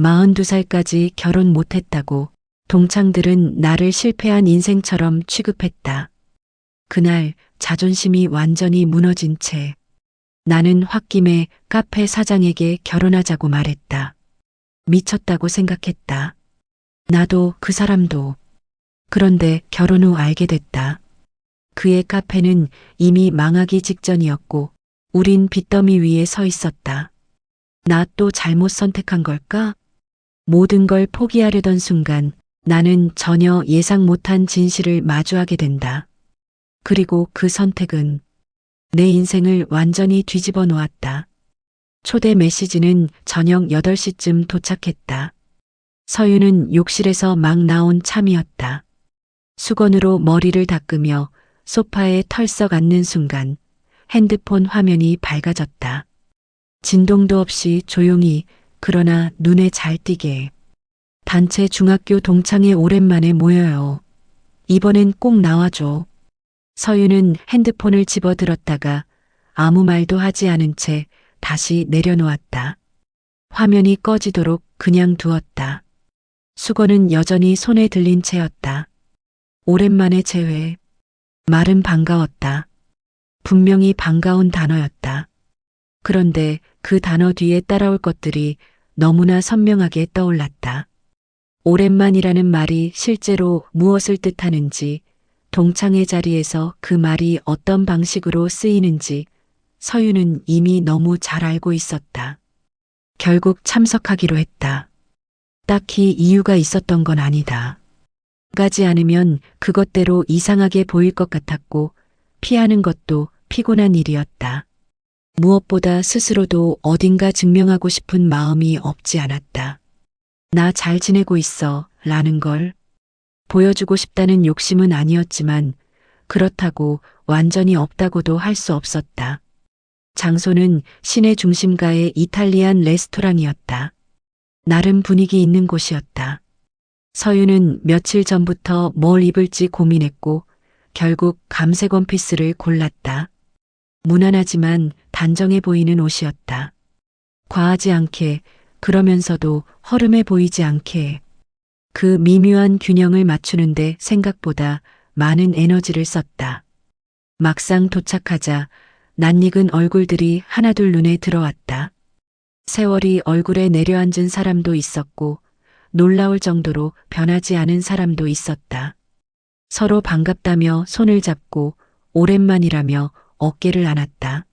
42살까지 결혼 못했다고 동창들은 나를 실패한 인생처럼 취급했다. 그날 자존심이 완전히 무너진 채 나는 홧김에 카페 사장에게 결혼하자고 말했다. 미쳤다고 생각했다. 나도 그 사람도. 그런데 결혼 후 알게 됐다. 그의 카페는 이미 망하기 직전이었고 우린 빚더미 위에 서 있었다. 나 또 잘못 선택한 걸까? 모든 걸 포기하려던 순간 나는 전혀 예상 못한 진실을 마주하게 된다. 그리고 그 선택은 내 인생을 완전히 뒤집어 놓았다. 초대 메시지는 저녁 8시쯤 도착했다. 서유는 욕실에서 막 나온 참이었다. 수건으로 머리를 닦으며 소파에 털썩 앉는 순간 핸드폰 화면이 밝아졌다. 진동도 없이 조용히 그러나 눈에 잘 띄게. 단체 중학교 동창회 오랜만에 모여요. 이번엔 꼭 나와줘. 서유는 핸드폰을 집어들었다가 아무 말도 하지 않은 채 다시 내려놓았다. 화면이 꺼지도록 그냥 두었다. 수건은 여전히 손에 들린 채였다. 오랜만에 재회. 말은 반가웠다. 분명히 반가운 단어였다. 그런데 그 단어 뒤에 따라올 것들이 너무나 선명하게 떠올랐다. 오랜만이라는 말이 실제로 무엇을 뜻하는지, 동창회 자리에서 그 말이 어떤 방식으로 쓰이는지 서유는 이미 너무 잘 알고 있었다. 결국 참석하기로 했다. 딱히 이유가 있었던 건 아니다. 가지 않으면 그것대로 이상하게 보일 것 같았고 피하는 것도 피곤한 일이었다. 무엇보다 스스로도 어딘가 증명하고 싶은 마음이 없지 않았다. 나 잘 지내고 있어 라는 걸 보여주고 싶다는 욕심은 아니었지만 그렇다고 완전히 없다고도 할 수 없었다. 장소는 시내 중심가의 이탈리안 레스토랑이었다. 나름 분위기 있는 곳이었다. 서유는 며칠 전부터 뭘 입을지 고민했고 결국 감색 원피스를 골랐다. 무난하지만 단정해 보이는 옷이었다. 과하지 않게 그러면서도 허름해 보이지 않게 그 미묘한 균형을 맞추는데 생각보다 많은 에너지를 썼다. 막상 도착하자 낯익은 얼굴들이 하나둘 눈에 들어왔다. 세월이 얼굴에 내려앉은 사람도 있었고 놀라울 정도로 변하지 않은 사람도 있었다. 서로 반갑다며 손을 잡고 오랜만이라며 어깨를 안았다.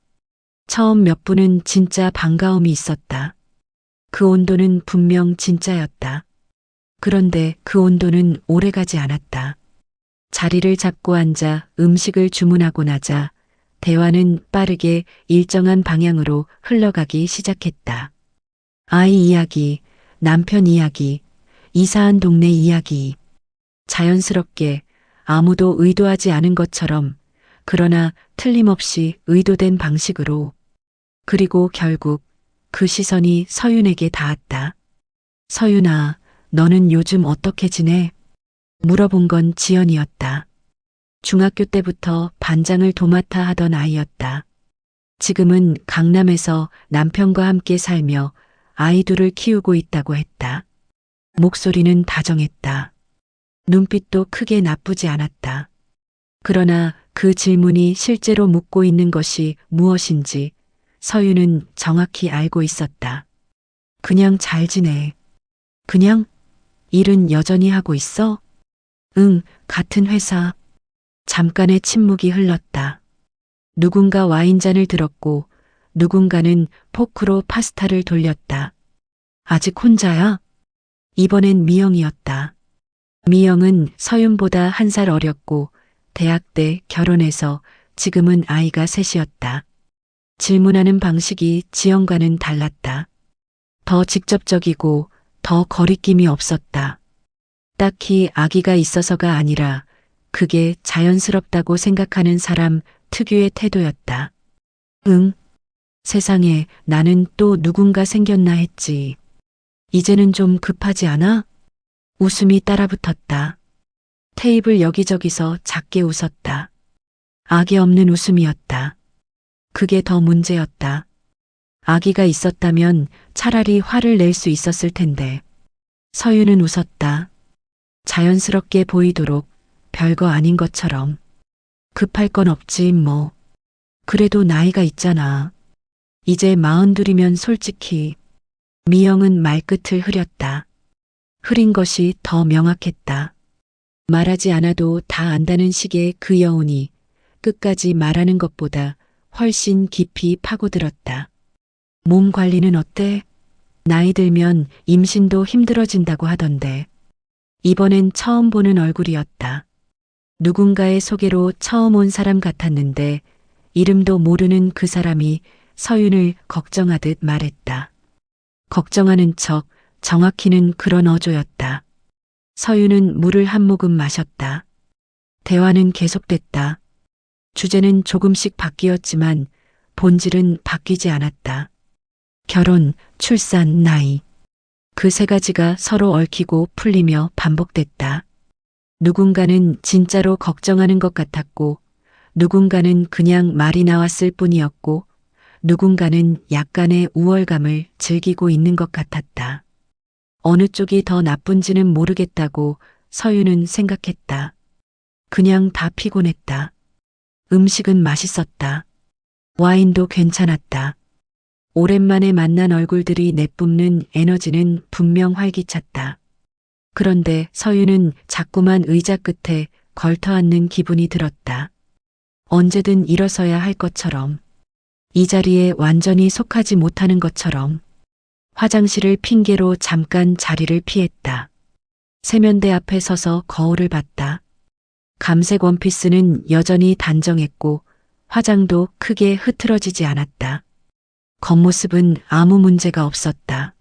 처음 몇 분은 진짜 반가움이 있었다. 그 온도는 분명 진짜였다. 그런데 그 온도는 오래가지 않았다. 자리를 잡고 앉아 음식을 주문하고 나자 대화는 빠르게 일정한 방향으로 흘러가기 시작했다. 아이 이야기, 남편 이야기, 이사한 동네 이야기. 자연스럽게 아무도 의도하지 않은 것처럼 그러나 틀림없이 의도된 방식으로. 그리고 결국 그 시선이 서윤에게 닿았다. 서윤아, 너는 요즘 어떻게 지내? 물어본 건 지연이었다. 중학교 때부터 반장을 도맡아 하던 아이였다. 지금은 강남에서 남편과 함께 살며 아이 둘을 키우고 있다고 했다. 목소리는 다정했다. 눈빛도 크게 나쁘지 않았다. 그러나 그 질문이 실제로 묻고 있는 것이 무엇인지 서유는 정확히 알고 있었다. 그냥 잘 지내. 그냥? 일은 여전히 하고 있어? 응, 같은 회사. 잠깐의 침묵이 흘렀다. 누군가 와인잔을 들었고 누군가는 포크로 파스타를 돌렸다. 아직 혼자야? 이번엔 미영이었다. 미영은 서윤보다 1살 어렸고 대학 때 결혼해서 지금은 아이가 셋이었다. 질문하는 방식이 지연과는 달랐다. 더 직접적이고 더 거리낌이 없었다. 딱히 아기가 있어서가 아니라 그게 자연스럽다고 생각하는 사람 특유의 태도였다. 응, 세상에 나는 또 누군가 생겼나 했지. 이제는 좀 급하지 않아? 웃음이 따라붙었다. 테이블 여기저기서 작게 웃었다. 악의 없는 웃음이었다. 그게 더 문제였다. 아기가 있었다면 차라리 화를 낼 수 있었을 텐데. 서윤은 웃었다. 자연스럽게 보이도록 별거 아닌 것처럼. 급할 건 없지 뭐. 그래도 나이가 있잖아. 이제 42이면 솔직히. 미영은 말끝을 흐렸다. 흐린 것이 더 명확했다. 말하지 않아도 다 안다는 식의 그 여운이 끝까지 말하는 것보다 훨씬 깊이 파고들었다. 몸 관리는 어때? 나이 들면 임신도 힘들어진다고 하던데. 이번엔 처음 보는 얼굴이었다. 누군가의 소개로 처음 온 사람 같았는데 이름도 모르는 그 사람이 서윤을 걱정하듯 말했다. 걱정하는 척, 정확히는 그런 어조였다. 서윤은 물을 한 모금 마셨다. 대화는 계속됐다. 주제는 조금씩 바뀌었지만 본질은 바뀌지 않았다. 결혼, 출산, 나이. 그 세 가지가 서로 얽히고 풀리며 반복됐다. 누군가는 진짜로 걱정하는 것 같았고, 누군가는 그냥 말이 나왔을 뿐이었고, 누군가는 약간의 우월감을 즐기고 있는 것 같았다. 어느 쪽이 더 나쁜지는 모르겠다고 서윤은 생각했다. 그냥 다 피곤했다. 음식은 맛있었다. 와인도 괜찮았다. 오랜만에 만난 얼굴들이 내뿜는 에너지는 분명 활기찼다. 그런데 서윤은 자꾸만 의자 끝에 걸터앉는 기분이 들었다. 언제든 일어서야 할 것처럼. 이 자리에 완전히 속하지 못하는 것처럼. 화장실을 핑계로 잠깐 자리를 피했다. 세면대 앞에 서서 거울을 봤다. 감색 원피스는 여전히 단정했고 화장도 크게 흐트러지지 않았다. 겉모습은 아무 문제가 없었다.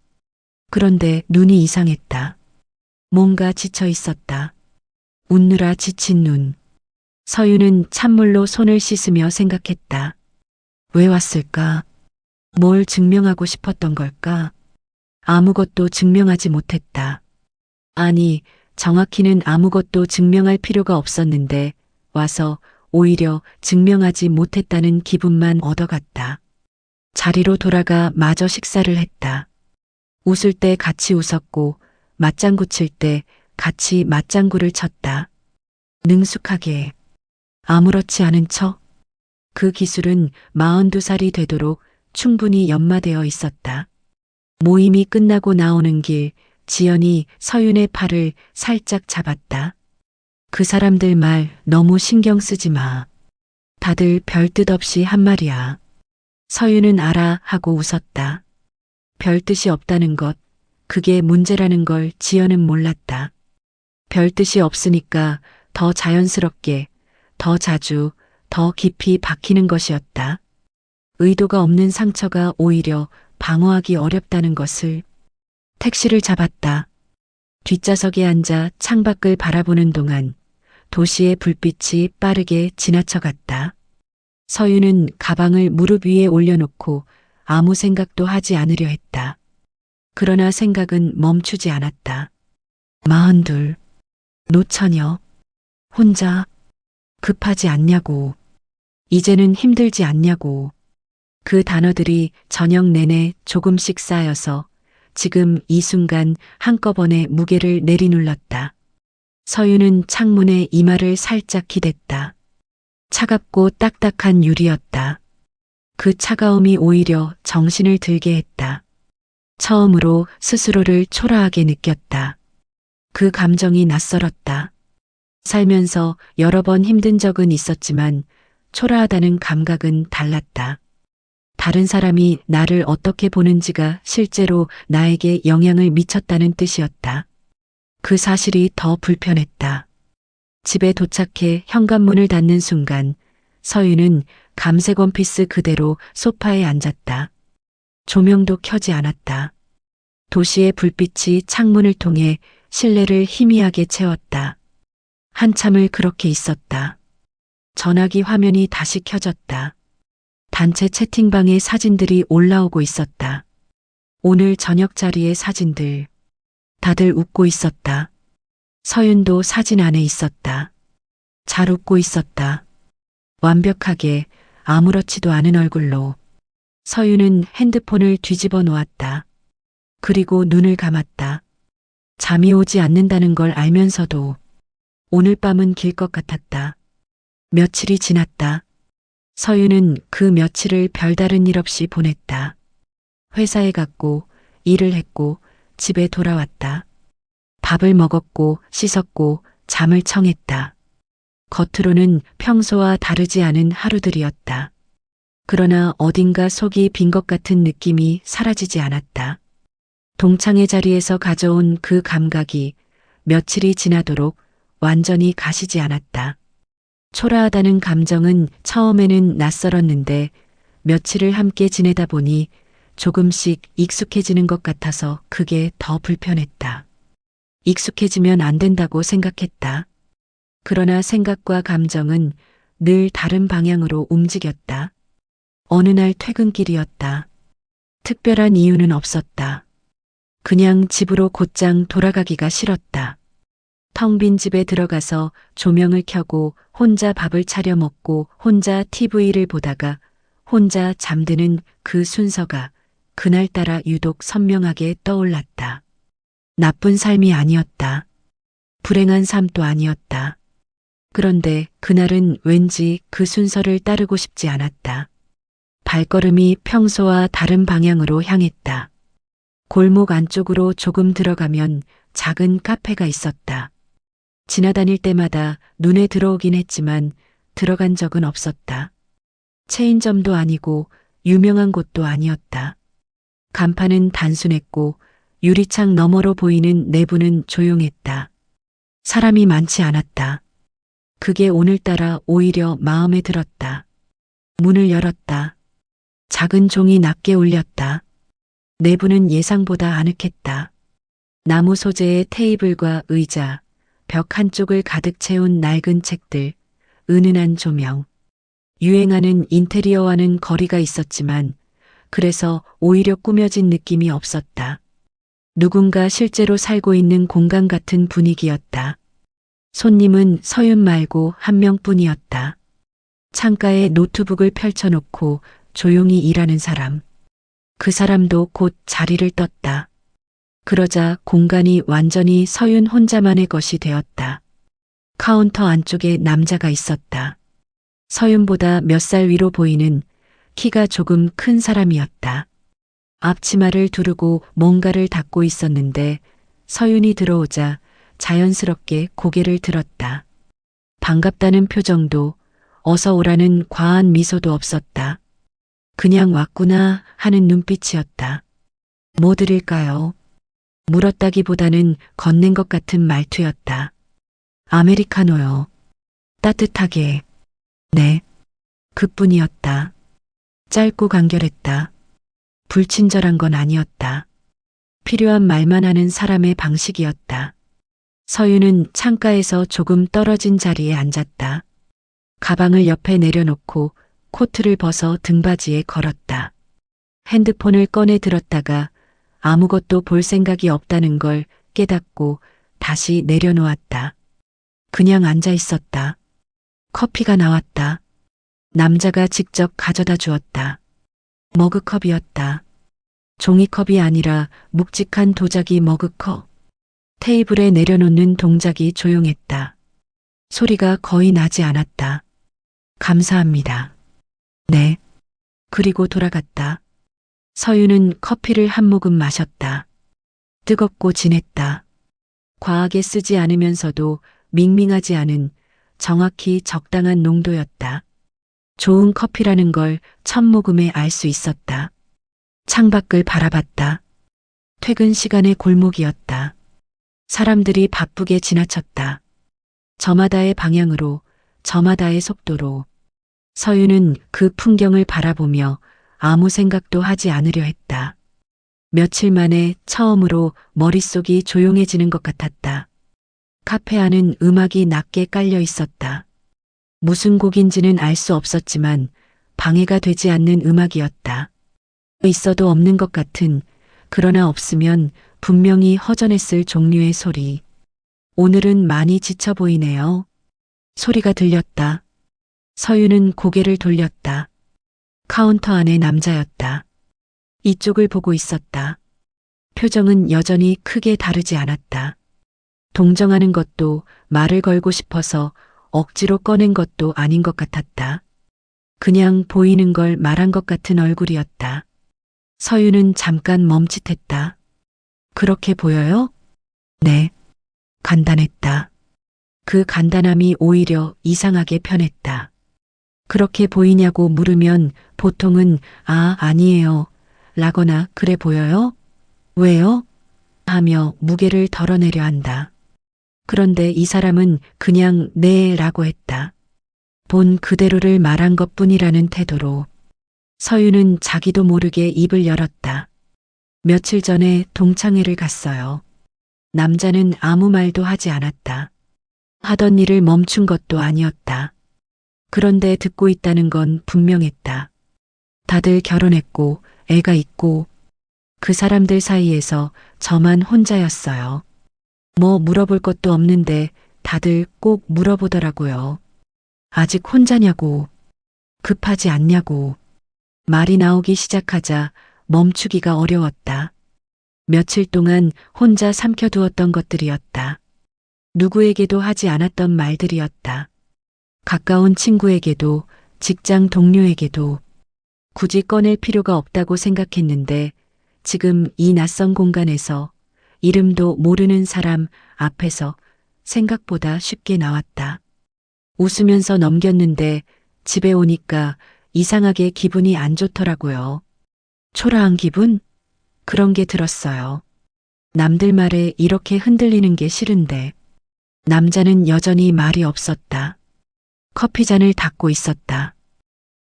그런데 눈이 이상했다. 뭔가 지쳐 있었다. 웃느라 지친 눈. 서윤은 찬물로 손을 씻으며 생각했다. 왜 왔을까? 뭘 증명하고 싶었던 걸까? 아무것도 증명하지 못했다. 아니, 정확히는 아무것도 증명할 필요가 없었는데 와서 오히려 증명하지 못했다는 기분만 얻어갔다. 자리로 돌아가 마저 식사를 했다. 웃을 때 같이 웃었고 맞장구 칠 때 같이 맞장구를 쳤다. 능숙하게. 아무렇지 않은 척. 그 기술은 42살이 되도록 충분히 연마되어 있었다. 모임이 끝나고 나오는 길, 지연이 서윤의 팔을 살짝 잡았다. 그 사람들 말 너무 신경 쓰지 마. 다들 별 뜻 없이 한 말이야. 서윤은 알아 하고 웃었다. 별 뜻이 없다는 것, 그게 문제라는 걸 지연은 몰랐다. 별 뜻이 없으니까 더 자연스럽게, 더 자주, 더 깊이 박히는 것이었다. 의도가 없는 상처가 오히려 방어하기 어렵다는 것을. 택시를 잡았다. 뒷좌석에 앉아 창밖을 바라보는 동안 도시의 불빛이 빠르게 지나쳐갔다. 서윤은 가방을 무릎 위에 올려놓고 아무 생각도 하지 않으려 했다. 그러나 생각은 멈추지 않았다. 42. 노처녀. 혼자. 급하지 않냐고. 이제는 힘들지 않냐고. 그 단어들이 저녁 내내 조금씩 쌓여서 지금 이 순간 한꺼번에 무게를 내리눌렀다. 서윤은 창문에 이마를 살짝 기댔다. 차갑고 딱딱한 유리였다. 그 차가움이 오히려 정신을 들게 했다. 처음으로 스스로를 초라하게 느꼈다. 그 감정이 낯설었다. 살면서 여러 번 힘든 적은 있었지만 초라하다는 감각은 달랐다. 다른 사람이 나를 어떻게 보는지가 실제로 나에게 영향을 미쳤다는 뜻이었다. 그 사실이 더 불편했다. 집에 도착해 현관문을 닫는 순간 서윤은 감색 원피스 그대로 소파에 앉았다. 조명도 켜지 않았다. 도시의 불빛이 창문을 통해 실내를 희미하게 채웠다. 한참을 그렇게 있었다. 전화기 화면이 다시 켜졌다. 단체 채팅방에 사진들이 올라오고 있었다. 오늘 저녁 자리의 사진들. 다들 웃고 있었다. 서윤도 사진 안에 있었다. 잘 웃고 있었다. 완벽하게 아무렇지도 않은 얼굴로. 서윤은 핸드폰을 뒤집어 놓았다. 그리고 눈을 감았다. 잠이 오지 않는다는 걸 알면서도 오늘 밤은 길 것 같았다. 며칠이 지났다. 서윤은 그 며칠을 별다른 일 없이 보냈다. 회사에 갔고, 일을 했고, 집에 돌아왔다. 밥을 먹었고, 씻었고, 잠을 청했다. 겉으로는 평소와 다르지 않은 하루들이었다. 그러나 어딘가 속이 빈 것 같은 느낌이 사라지지 않았다. 동창회 자리에서 가져온 그 감각이 며칠이 지나도록 완전히 가시지 않았다. 초라하다는 감정은 처음에는 낯설었는데 며칠을 함께 지내다 보니 조금씩 익숙해지는 것 같아서 그게 더 불편했다. 익숙해지면 안 된다고 생각했다. 그러나 생각과 감정은 늘 다른 방향으로 움직였다. 어느 날 퇴근길이었다. 특별한 이유는 없었다. 그냥 집으로 곧장 돌아가기가 싫었다. 텅 빈 집에 들어가서 조명을 켜고 혼자 밥을 차려 먹고 혼자 TV를 보다가 혼자 잠드는 그 순서가 그날따라 유독 선명하게 떠올랐다. 나쁜 삶이 아니었다. 불행한 삶도 아니었다. 그런데 그날은 왠지 그 순서를 따르고 싶지 않았다. 발걸음이 평소와 다른 방향으로 향했다. 골목 안쪽으로 조금 들어가면 작은 카페가 있었다. 지나다닐 때마다 눈에 들어오긴 했지만 들어간 적은 없었다. 체인점도 아니고 유명한 곳도 아니었다. 간판은 단순했고 유리창 너머로 보이는 내부는 조용했다. 사람이 많지 않았다. 그게 오늘따라 오히려 마음에 들었다. 문을 열었다. 작은 종이 낮게 울렸다. 내부는 예상보다 아늑했다. 나무 소재의 테이블과 의자, 벽 한쪽을 가득 채운 낡은 책들, 은은한 조명. 유행하는 인테리어와는 거리가 있었지만 그래서 오히려 꾸며진 느낌이 없었다. 누군가 실제로 살고 있는 공간 같은 분위기였다. 손님은 서윤 말고 한 명뿐이었다. 창가에 노트북을 펼쳐놓고 조용히 일하는 사람. 그 사람도 곧 자리를 떴다. 그러자 공간이 완전히 서윤 혼자만의 것이 되었다. 카운터 안쪽에 남자가 있었다. 서윤보다 몇 살 위로 보이는 키가 조금 큰 사람이었다. 앞치마를 두르고 뭔가를 닦고 있었는데 서윤이 들어오자 자연스럽게 고개를 들었다. 반갑다는 표정도 어서 오라는 과한 미소도 없었다. 그냥 왔구나 하는 눈빛이었다. 뭐 드릴까요? 물었다기보다는 건넨 것 같은 말투였다. 아메리카노요. 따뜻하게. 네. 그뿐이었다. 짧고 간결했다. 불친절한 건 아니었다. 필요한 말만 하는 사람의 방식이었다. 서윤은 창가에서 조금 떨어진 자리에 앉았다. 가방을 옆에 내려놓고 코트를 벗어 등받이에 걸었다. 핸드폰을 꺼내 들었다가 아무것도 볼 생각이 없다는 걸 깨닫고 다시 내려놓았다. 그냥 앉아 있었다. 커피가 나왔다. 남자가 직접 가져다 주었다. 머그컵이었다. 종이컵이 아니라 묵직한 도자기 머그컵. 테이블에 내려놓는 동작이 조용했다. 소리가 거의 나지 않았다. 감사합니다. 네. 그리고 돌아갔다. 서윤은 커피를 한 모금 마셨다. 뜨겁고 진했다. 과하게 쓰지 않으면서도 밍밍하지 않은 정확히 적당한 농도였다. 좋은 커피라는 걸 첫 모금에 알 수 있었다. 창밖을 바라봤다. 퇴근 시간의 골목이었다. 사람들이 바쁘게 지나쳤다. 저마다의 방향으로, 저마다의 속도로. 서윤은 그 풍경을 바라보며 아무 생각도 하지 않으려 했다. 며칠 만에 처음으로 머릿속이 조용해지는 것 같았다. 카페 안은 음악이 낮게 깔려 있었다. 무슨 곡인지는 알 수 없었지만 방해가 되지 않는 음악이었다. 있어도 없는 것 같은, 그러나 없으면 분명히 허전했을 종류의 소리. 오늘은 많이 지쳐 보이네요. 소리가 들렸다. 서윤은 고개를 돌렸다. 카운터 안의 남자였다. 이쪽을 보고 있었다. 표정은 여전히 크게 다르지 않았다. 동정하는 것도 말을 걸고 싶어서 억지로 꺼낸 것도 아닌 것 같았다. 그냥 보이는 걸 말한 것 같은 얼굴이었다. 서유는 잠깐 멈칫했다. 그렇게 보여요? 네. 간단했다. 그 간단함이 오히려 이상하게 편했다. 그렇게 보이냐고 물으면 보통은 아니에요. 라거나 그래 보여요? 왜요? 하며 무게를 덜어내려 한다. 그런데 이 사람은 그냥 네 라고 했다. 본 그대로를 말한 것뿐이라는 태도로. 서유는 자기도 모르게 입을 열었다. 며칠 전에 동창회를 갔어요. 남자는 아무 말도 하지 않았다. 하던 일을 멈춘 것도 아니었다. 그런데 듣고 있다는 건 분명했다. 다들 결혼했고 애가 있고 그 사람들 사이에서 저만 혼자였어요. 뭐 물어볼 것도 없는데 다들 꼭 물어보더라고요. 아직 혼자냐고, 급하지 않냐고. 말이 나오기 시작하자 멈추기가 어려웠다. 며칠 동안 혼자 삼켜두었던 것들이었다. 누구에게도 하지 않았던 말들이었다. 가까운 친구에게도, 직장 동료에게도 굳이 꺼낼 필요가 없다고 생각했는데 지금 이 낯선 공간에서 이름도 모르는 사람 앞에서 생각보다 쉽게 나왔다. 웃으면서 넘겼는데 집에 오니까 이상하게 기분이 안 좋더라고요. 초라한 기분? 그런 게 들었어요. 남들 말에 이렇게 흔들리는 게 싫은데. 남자는 여전히 말이 없었다. 커피잔을 닫고 있었다.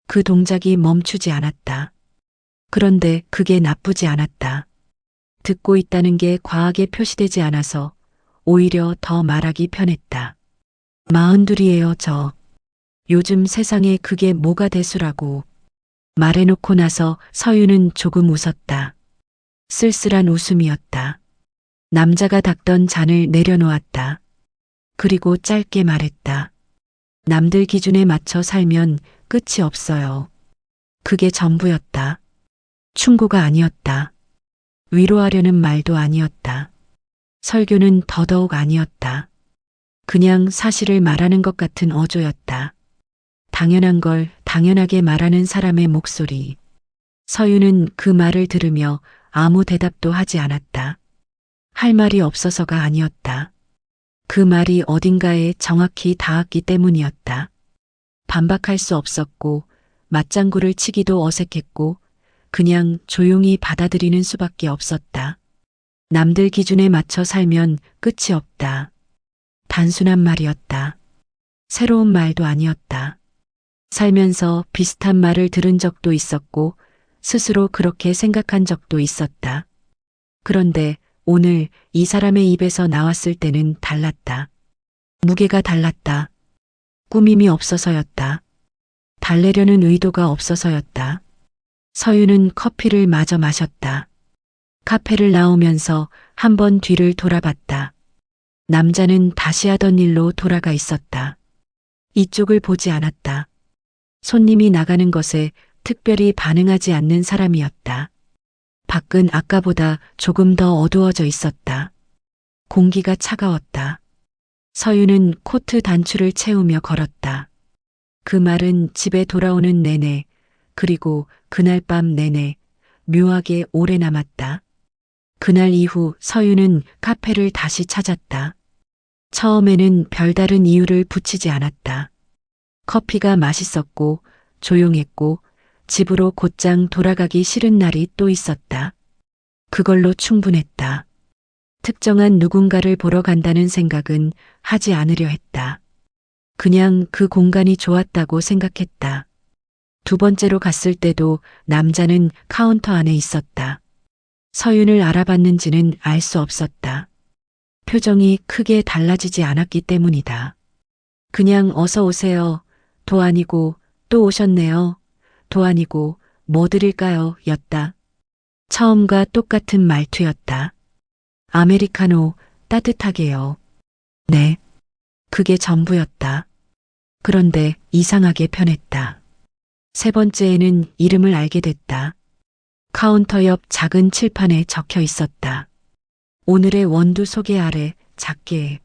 그 동작이 멈추지 않았다. 그런데 그게 나쁘지 않았다. 듣고 있다는 게 과하게 표시되지 않아서 오히려 더 말하기 편했다. 42이에요, 저. 요즘 세상에 그게 뭐가 대수라고. 말해놓고 나서 서유는 조금 웃었다. 쓸쓸한 웃음이었다. 남자가 닦던 잔을 내려놓았다. 그리고 짧게 말했다. 남들 기준에 맞춰 살면 끝이 없어요. 그게 전부였다. 충고가 아니었다. 위로하려는 말도 아니었다. 설교는 더더욱 아니었다. 그냥 사실을 말하는 것 같은 어조였다. 당연한 걸 당연하게 말하는 사람의 목소리. 서유는 그 말을 들으며 아무 대답도 하지 않았다. 할 말이 없어서가 아니었다. 그 말이 어딘가에 정확히 닿았기 때문이었다. 반박할 수 없었고 맞장구를 치기도 어색했고 그냥 조용히 받아들이는 수밖에 없었다. 남들 기준에 맞춰 살면 끝이 없다. 단순한 말이었다. 새로운 말도 아니었다. 살면서 비슷한 말을 들은 적도 있었고 스스로 그렇게 생각한 적도 있었다. 그런데 오늘 이 사람의 입에서 나왔을 때는 달랐다. 무게가 달랐다. 꾸밈이 없어서였다. 달래려는 의도가 없어서였다. 서유는 커피를 마저 마셨다. 카페를 나오면서 한 번 뒤를 돌아봤다. 남자는 다시 하던 일로 돌아가 있었다. 이쪽을 보지 않았다. 손님이 나가는 것에 특별히 반응하지 않는 사람이었다. 밖은 아까보다 조금 더 어두워져 있었다. 공기가 차가웠다. 서유는 코트 단추를 채우며 걸었다. 그 말은 집에 돌아오는 내내 그리고 그날 밤 내내 묘하게 오래 남았다. 그날 이후 서유는 카페를 다시 찾았다. 처음에는 별다른 이유를 붙이지 않았다. 커피가 맛있었고 조용했고 집으로 곧장 돌아가기 싫은 날이 또 있었다. 그걸로 충분했다. 특정한 누군가를 보러 간다는 생각은 하지 않으려 했다. 그냥 그 공간이 좋았다고 생각했다. 두 번째로 갔을 때도 남자는 카운터 안에 있었다. 서윤을 알아봤는지는 알 수 없었다. 표정이 크게 달라지지 않았기 때문이다. 그냥 어서 오세요. 도 아니고 또 오셨네요. 도 아니고 뭐 드릴까요? 였다. 처음과 똑같은 말투였다. 아메리카노 따뜻하게요. 네. 그게 전부였다. 그런데 이상하게 편했다. 세 번째에는 이름을 알게 됐다. 카운터 옆 작은 칠판에 적혀 있었다. 오늘의 원두 소개 아래 작게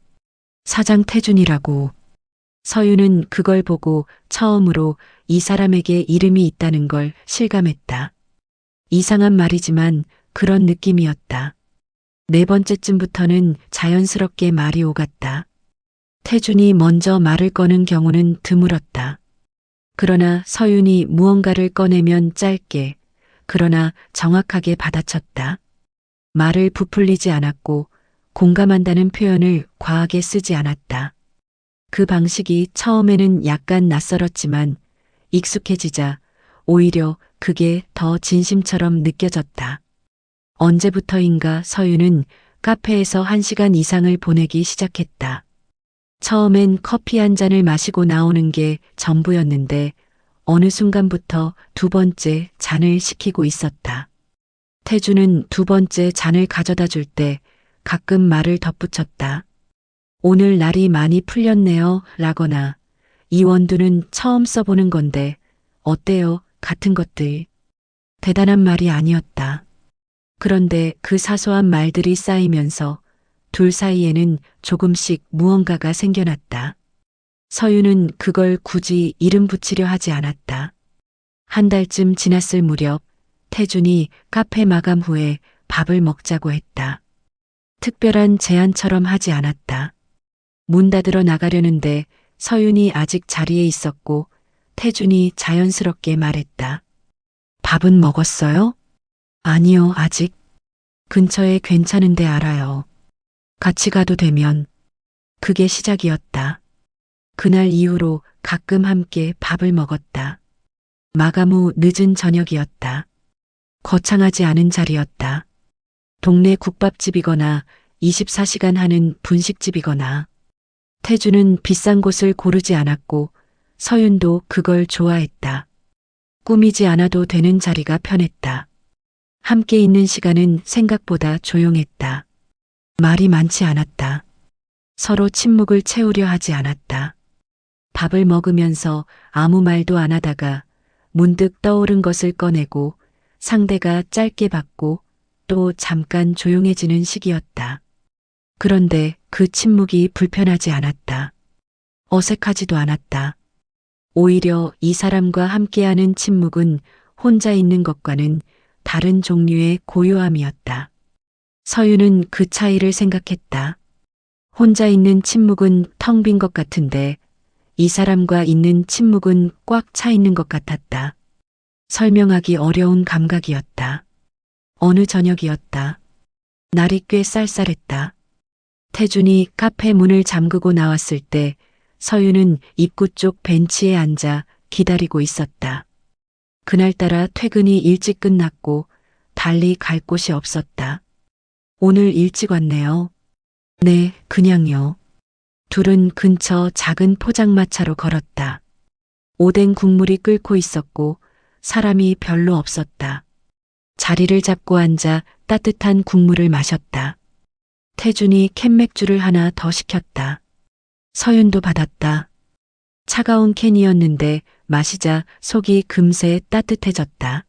사장 태준이라고. 서윤은 그걸 보고 처음으로 이 사람에게 이름이 있다는 걸 실감했다. 이상한 말이지만 그런 느낌이었다. 네 번째쯤부터는 자연스럽게 말이 오갔다. 태준이 먼저 말을 꺼는 경우는 드물었다. 그러나 서윤이 무언가를 꺼내면 짧게, 그러나 정확하게 받아쳤다. 말을 부풀리지 않았고 공감한다는 표현을 과하게 쓰지 않았다. 그 방식이 처음에는 약간 낯설었지만 익숙해지자 오히려 그게 더 진심처럼 느껴졌다. 언제부터인가 서윤은 카페에서 1시간 이상을 보내기 시작했다. 처음엔 커피 한 잔을 마시고 나오는 게 전부였는데 어느 순간부터 두 번째 잔을 시키고 있었다. 태주는 두 번째 잔을 가져다 줄 때 가끔 말을 덧붙였다. 오늘 날이 많이 풀렸네요 라거나 이 원두는 처음 써보는 건데 어때요 같은 것들. 대단한 말이 아니었다. 그런데 그 사소한 말들이 쌓이면서 둘 사이에는 조금씩 무언가가 생겨났다. 서윤은 그걸 굳이 이름 붙이려 하지 않았다. 한 달쯤 지났을 무렵 태준이 카페 마감 후에 밥을 먹자고 했다. 특별한 제안처럼 하지 않았다. 문 닫으러 나가려는데 서윤이 아직 자리에 있었고 태준이 자연스럽게 말했다. 밥은 먹었어요? 아니요, 아직. 근처에 괜찮은데 알아요. 같이 가도 되면. 그게 시작이었다. 그날 이후로 가끔 함께 밥을 먹었다. 마감 후 늦은 저녁이었다. 거창하지 않은 자리였다. 동네 국밥집이거나 24시간 하는 분식집이거나. 태주는 비싼 곳을 고르지 않았고 서윤도 그걸 좋아했다. 꾸미지 않아도 되는 자리가 편했다. 함께 있는 시간은 생각보다 조용했다. 말이 많지 않았다. 서로 침묵을 채우려 하지 않았다. 밥을 먹으면서 아무 말도 안 하다가 문득 떠오른 것을 꺼내고 상대가 짧게 받고 또 잠깐 조용해지는 시기였다. 그런데 그 침묵이 불편하지 않았다. 어색하지도 않았다. 오히려 이 사람과 함께하는 침묵은 혼자 있는 것과는 다른 종류의 고요함이었다. 서윤은 그 차이를 생각했다. 혼자 있는 침묵은 텅 빈 것 같은데 이 사람과 있는 침묵은 꽉 차 있는 것 같았다. 설명하기 어려운 감각이었다. 어느 저녁이었다. 날이 꽤 쌀쌀했다. 태준이 카페 문을 잠그고 나왔을 때 서윤은 입구 쪽 벤치에 앉아 기다리고 있었다. 그날따라 퇴근이 일찍 끝났고 달리 갈 곳이 없었다. 오늘 일찍 왔네요. 네, 그냥요. 둘은 근처 작은 포장마차로 걸었다. 오뎅 국물이 끓고 있었고 사람이 별로 없었다. 자리를 잡고 앉아 따뜻한 국물을 마셨다. 태준이 캔맥주를 하나 더 시켰다. 서윤도 받았다. 차가운 캔이었는데 마시자 속이 금세 따뜻해졌다.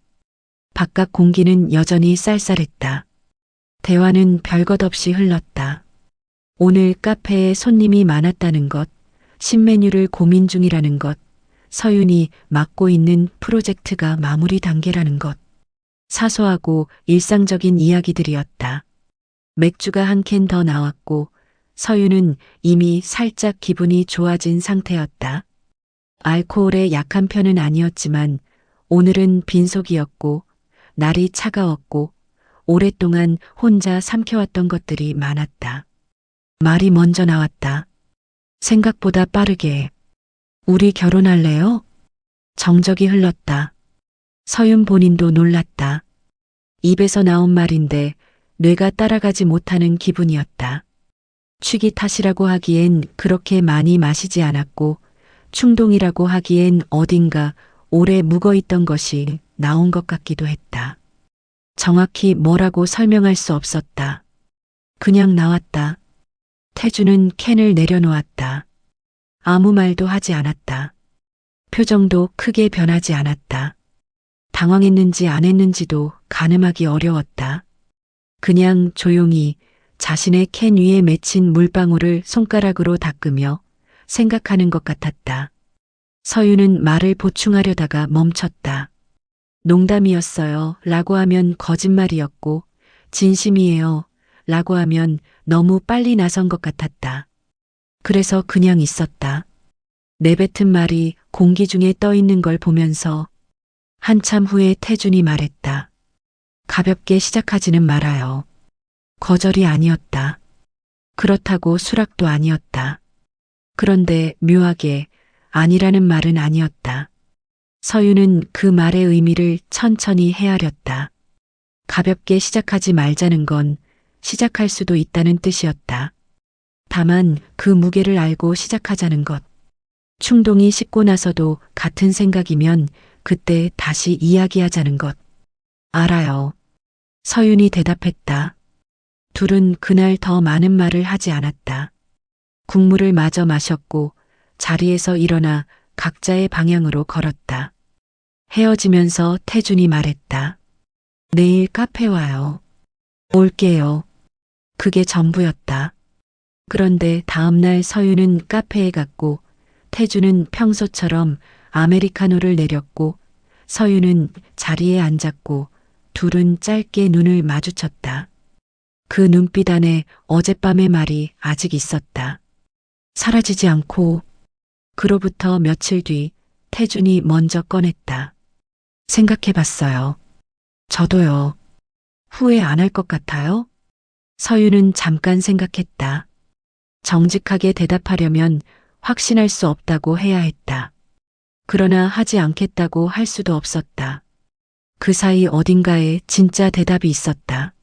바깥 공기는 여전히 쌀쌀했다. 대화는 별것 없이 흘렀다. 오늘 카페에 손님이 많았다는 것, 신메뉴를 고민 중이라는 것, 서윤이 맡고 있는 프로젝트가 마무리 단계라는 것. 사소하고 일상적인 이야기들이었다. 맥주가 한 캔 더 나왔고 서윤은 이미 살짝 기분이 좋아진 상태였다. 알코올의 약한 편은 아니었지만 오늘은 빈속이었고 날이 차가웠고 오랫동안 혼자 삼켜왔던 것들이 많았다. 말이 먼저 나왔다. 생각보다 빠르게. 우리 결혼할래요? 정적이 흘렀다. 서윤 본인도 놀랐다. 입에서 나온 말인데 뇌가 따라가지 못하는 기분이었다. 취기 탓이라고 하기엔 그렇게 많이 마시지 않았고 충동이라고 하기엔 어딘가 오래 묵어있던 것이 나온 것 같기도 했다. 정확히 뭐라고 설명할 수 없었다. 그냥 나왔다. 태주는 캔을 내려놓았다. 아무 말도 하지 않았다. 표정도 크게 변하지 않았다. 당황했는지 안 했는지도 가늠하기 어려웠다. 그냥 조용히 자신의 캔 위에 맺힌 물방울을 손가락으로 닦으며 생각하는 것 같았다. 서윤은 말을 보충하려다가 멈췄다. 농담이었어요. 라고 하면 거짓말이었고, 진심이에요. 라고 하면 너무 빨리 나선 것 같았다. 그래서 그냥 있었다. 내뱉은 말이 공기 중에 떠 있는 걸 보면서 한참 후에 태준이 말했다. 가볍게 시작하지는 말아요. 거절이 아니었다. 그렇다고 수락도 아니었다. 그런데 묘하게 아니라는 말은 아니었다. 서윤은 그 말의 의미를 천천히 헤아렸다. 가볍게 시작하지 말자는 건 시작할 수도 있다는 뜻이었다. 다만 그 무게를 알고 시작하자는 것. 충동이 식고 나서도 같은 생각이면 그때 다시 이야기하자는 것. 알아요. 서윤이 대답했다. 둘은 그날 더 많은 말을 하지 않았다. 국물을 마저 마셨고 자리에서 일어나 각자의 방향으로 걸었다. 헤어지면서 태준이 말했다. 내일 카페 와요. 올게요. 그게 전부였다. 그런데 다음날 서윤은 카페에 갔고 태준은 평소처럼 아메리카노를 내렸고 서윤은 자리에 앉았고 둘은 짧게 눈을 마주쳤다. 그 눈빛 안에 어젯밤의 말이 아직 있었다. 사라지지 않고. 그로부터 며칠 뒤 태준이 먼저 꺼냈다. 생각해봤어요. 저도요. 후회 안 할 것 같아요? 서윤은 잠깐 생각했다. 정직하게 대답하려면 확신할 수 없다고 해야 했다. 그러나 하지 않겠다고 할 수도 없었다. 그 사이 어딘가에 진짜 대답이 있었다.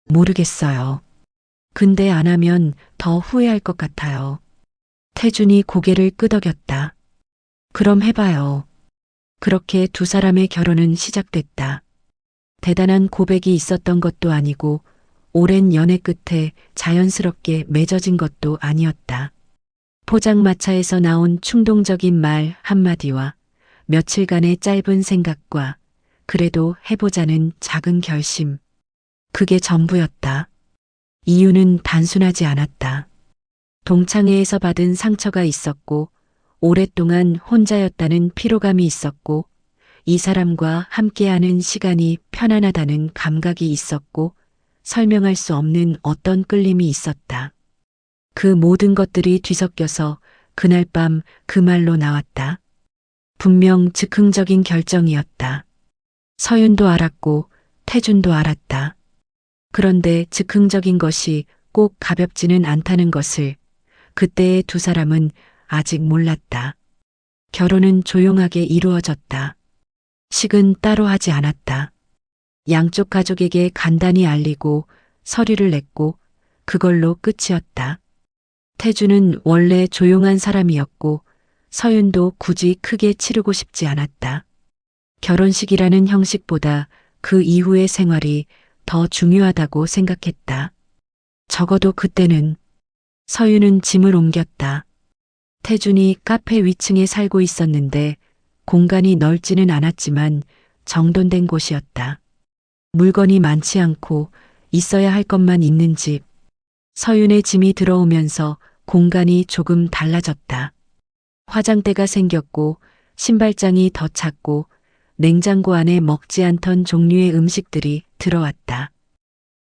모르겠어요. 근데 안 하면 더 후회할 것 같아요. 태준이 고개를 끄덕였다. 그럼 해봐요. 그렇게 두 사람의 결혼은 시작됐다. 대단한 고백이 있었던 것도 아니고 오랜 연애 끝에 자연스럽게 맺어진 것도 아니었다. 포장마차에서 나온 충동적인 말 한마디와 며칠간의 짧은 생각과 그래도 해보자는 작은 결심. 그게 전부였다. 이유는 단순하지 않았다. 동창회에서 받은 상처가 있었고 오랫동안 혼자였다는 피로감이 있었고 이 사람과 함께하는 시간이 편안하다는 감각이 있었고 설명할 수 없는 어떤 끌림이 있었다. 그 모든 것들이 뒤섞여서 그날 밤 그 말로 나왔다. 분명 즉흥적인 결정이었다. 서윤도 알았고 태준도 알았다. 그런데 즉흥적인 것이 꼭 가볍지는 않다는 것을 그때의 두 사람은 아직 몰랐다. 결혼은 조용하게 이루어졌다. 식은 따로 하지 않았다. 양쪽 가족에게 간단히 알리고 서류를 냈고 그걸로 끝이었다. 태주는 원래 조용한 사람이었고 서윤도 굳이 크게 치르고 싶지 않았다. 결혼식이라는 형식보다 그 이후의 생활이 더 중요하다고 생각했다. 적어도 그때는. 서윤은 짐을 옮겼다. 태준이 카페 위층에 살고 있었는데 공간이 넓지는 않았지만 정돈된 곳이었다. 물건이 많지 않고 있어야 할 것만 있는 집. 서윤의 짐이 들어오면서 공간이 조금 달라졌다. 화장대가 생겼고 신발장이 더 찼고 냉장고 안에 먹지 않던 종류의 음식들이 들어왔다.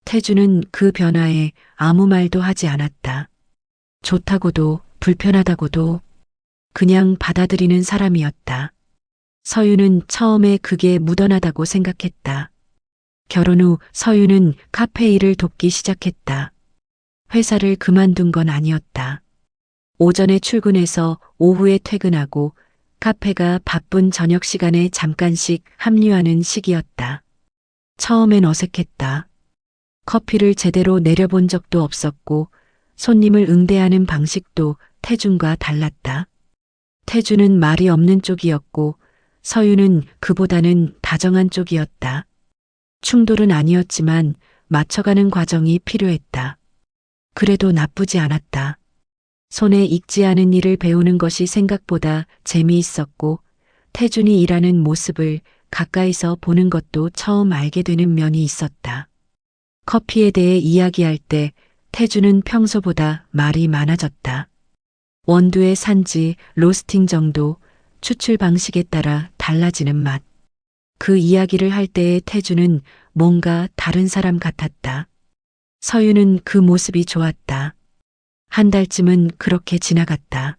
태주는 그 변화에 아무 말도 하지 않았다. 좋다고도 불편하다고도 그냥 받아들이는 사람이었다. 서윤은 처음에 그게 무던하다고 생각했다. 결혼 후 서윤은 카페 일을 돕기 시작했다. 회사를 그만둔 건 아니었다. 오전에 출근해서 오후에 퇴근하고 카페가 바쁜 저녁 시간에 잠깐씩 합류하는 시기였다. 처음엔 어색했다. 커피를 제대로 내려본 적도 없었고 손님을 응대하는 방식도 태준과 달랐다. 태준은 말이 없는 쪽이었고 서윤은 그보다는 다정한 쪽이었다. 충돌은 아니었지만 맞춰가는 과정이 필요했다. 그래도 나쁘지 않았다. 손에 익지 않은 일을 배우는 것이 생각보다 재미있었고 태준이 일하는 모습을 가까이서 보는 것도 처음 알게 되는 면이 있었다. 커피에 대해 이야기할 때 태준은 평소보다 말이 많아졌다. 원두의 산지, 로스팅 정도, 추출 방식에 따라 달라지는 맛. 그 이야기를 할 때의 태준은 뭔가 다른 사람 같았다. 서유는 그 모습이 좋았다. 한 달쯤은 그렇게 지나갔다.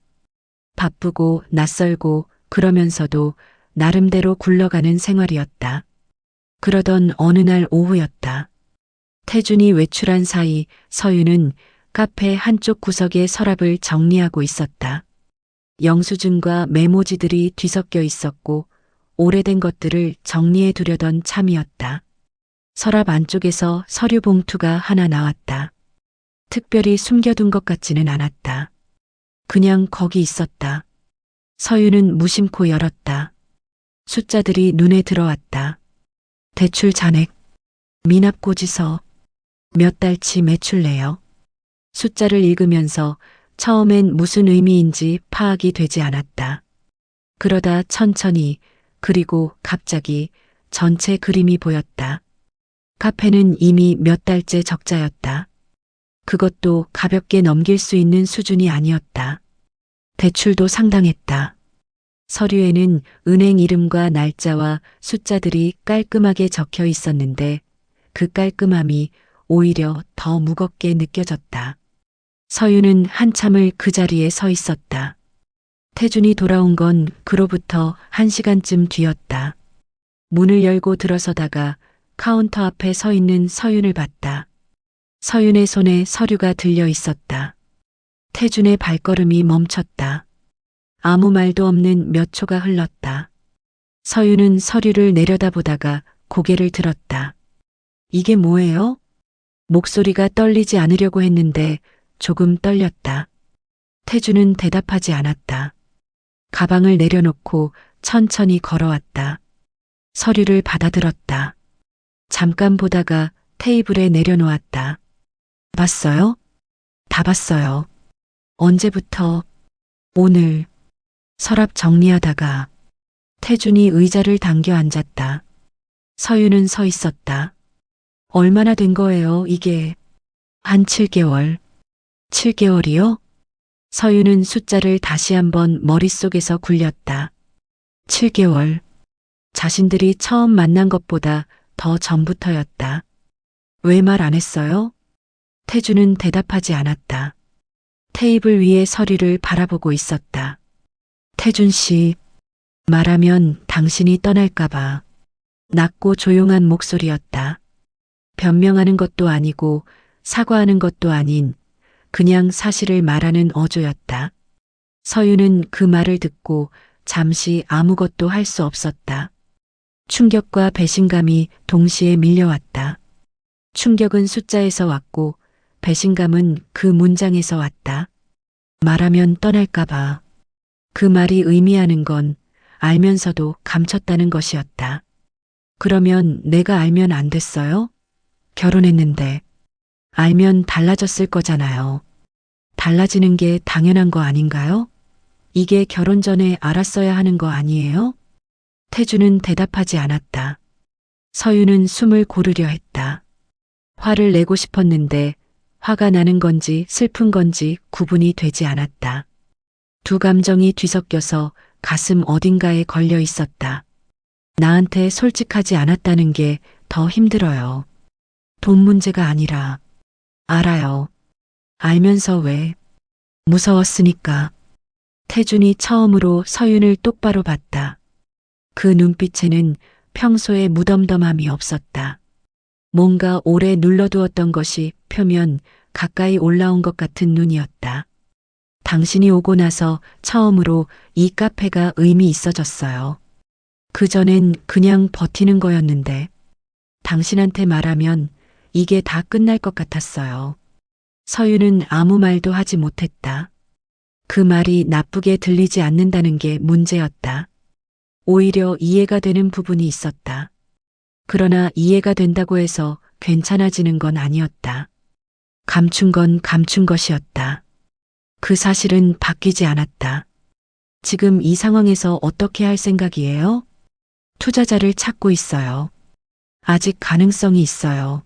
바쁘고 낯설고 그러면서도 나름대로 굴러가는 생활이었다. 그러던 어느 날 오후였다. 태준이 외출한 사이 서유는 카페 한쪽 구석에 서랍을 정리하고 있었다. 영수증과 메모지들이 뒤섞여 있었고 오래된 것들을 정리해 두려던 참이었다. 서랍 안쪽에서 서류 봉투가 하나 나왔다. 특별히 숨겨둔 것 같지는 않았다. 그냥 거기 있었다. 서유는 무심코 열었다. 숫자들이 눈에 들어왔다. 대출 잔액, 미납고지서, 몇 달치 매출 내역. 숫자를 읽으면서 처음엔 무슨 의미인지 파악이 되지 않았다. 그러다 천천히 그리고 갑자기 전체 그림이 보였다. 카페는 이미 몇 달째 적자였다. 그것도 가볍게 넘길 수 있는 수준이 아니었다. 대출도 상당했다. 서류에는 은행 이름과 날짜와 숫자들이 깔끔하게 적혀 있었는데 그 깔끔함이 오히려 더 무겁게 느껴졌다. 서유는 한참을 그 자리에 서 있었다. 태준이 돌아온 건 그로부터 1시간쯤 뒤였다. 문을 열고 들어서다가 카운터 앞에 서 있는 서윤을 봤다. 서윤의 손에 서류가 들려 있었다. 태준의 발걸음이 멈췄다. 아무 말도 없는 몇 초가 흘렀다. 서윤은 서류를 내려다보다가 고개를 들었다. 이게 뭐예요? 목소리가 떨리지 않으려고 했는데 조금 떨렸다. 태준은 대답하지 않았다. 가방을 내려놓고 천천히 걸어왔다. 서류를 받아들었다. 잠깐 보다가 테이블에 내려놓았다. 봤어요? 다 봤어요. 언제부터? 오늘. 서랍 정리하다가 태준이 의자를 당겨 앉았다. 서유는 서 있었다. 얼마나 된 거예요, 이게? 한 7개월. 7개월이요? 서유는 숫자를 다시 한번 머릿속에서 굴렸다. 7개월. 자신들이 처음 만난 것보다 더 전부터였다. 왜 말 안 했어요? 태준은 대답하지 않았다. 테이블 위에 서류를 바라보고 있었다. 태준 씨, 말하면 당신이 떠날까봐. 낮고 조용한 목소리였다. 변명하는 것도 아니고 사과하는 것도 아닌 그냥 사실을 말하는 어조였다. 서유는 그 말을 듣고 잠시 아무것도 할 수 없었다. 충격과 배신감이 동시에 밀려왔다. 충격은 숫자에서 왔고 배신감은 그 문장에서 왔다. 말하면 떠날까봐. 그 말이 의미하는 건 알면서도 감췄다는 것이었다. 그러면 내가 알면 안 됐어요? 결혼했는데. 알면 달라졌을 거잖아요. 달라지는 게 당연한 거 아닌가요? 이게 결혼 전에 알았어야 하는 거 아니에요? 태준은 대답하지 않았다. 서유는 숨을 고르려 했다. 화를 내고 싶었는데 화가 나는 건지 슬픈 건지 구분이 되지 않았다. 두 감정이 뒤섞여서 가슴 어딘가에 걸려 있었다. 나한테 솔직하지 않았다는 게 더 힘들어요. 돈 문제가 아니라. 알아요. 알면서 왜? 무서웠으니까. 태준이 처음으로 서윤을 똑바로 봤다. 그 눈빛에는 평소에 무덤덤함이 없었다. 뭔가 오래 눌러두었던 것이 표면 가까이 올라온 것 같은 눈이었다. 당신이 오고 나서 처음으로 이 카페가 의미 있어졌어요. 그전엔 그냥 버티는 거였는데 당신한테 말하면 이게 다 끝날 것 같았어요. 서유는 아무 말도 하지 못했다. 그 말이 나쁘게 들리지 않는다는 게 문제였다. 오히려 이해가 되는 부분이 있었다. 그러나 이해가 된다고 해서 괜찮아지는 건 아니었다. 감춘 건 감춘 것이었다. 그 사실은 바뀌지 않았다. 지금 이 상황에서 어떻게 할 생각이에요? 투자자를 찾고 있어요. 아직 가능성이 있어요.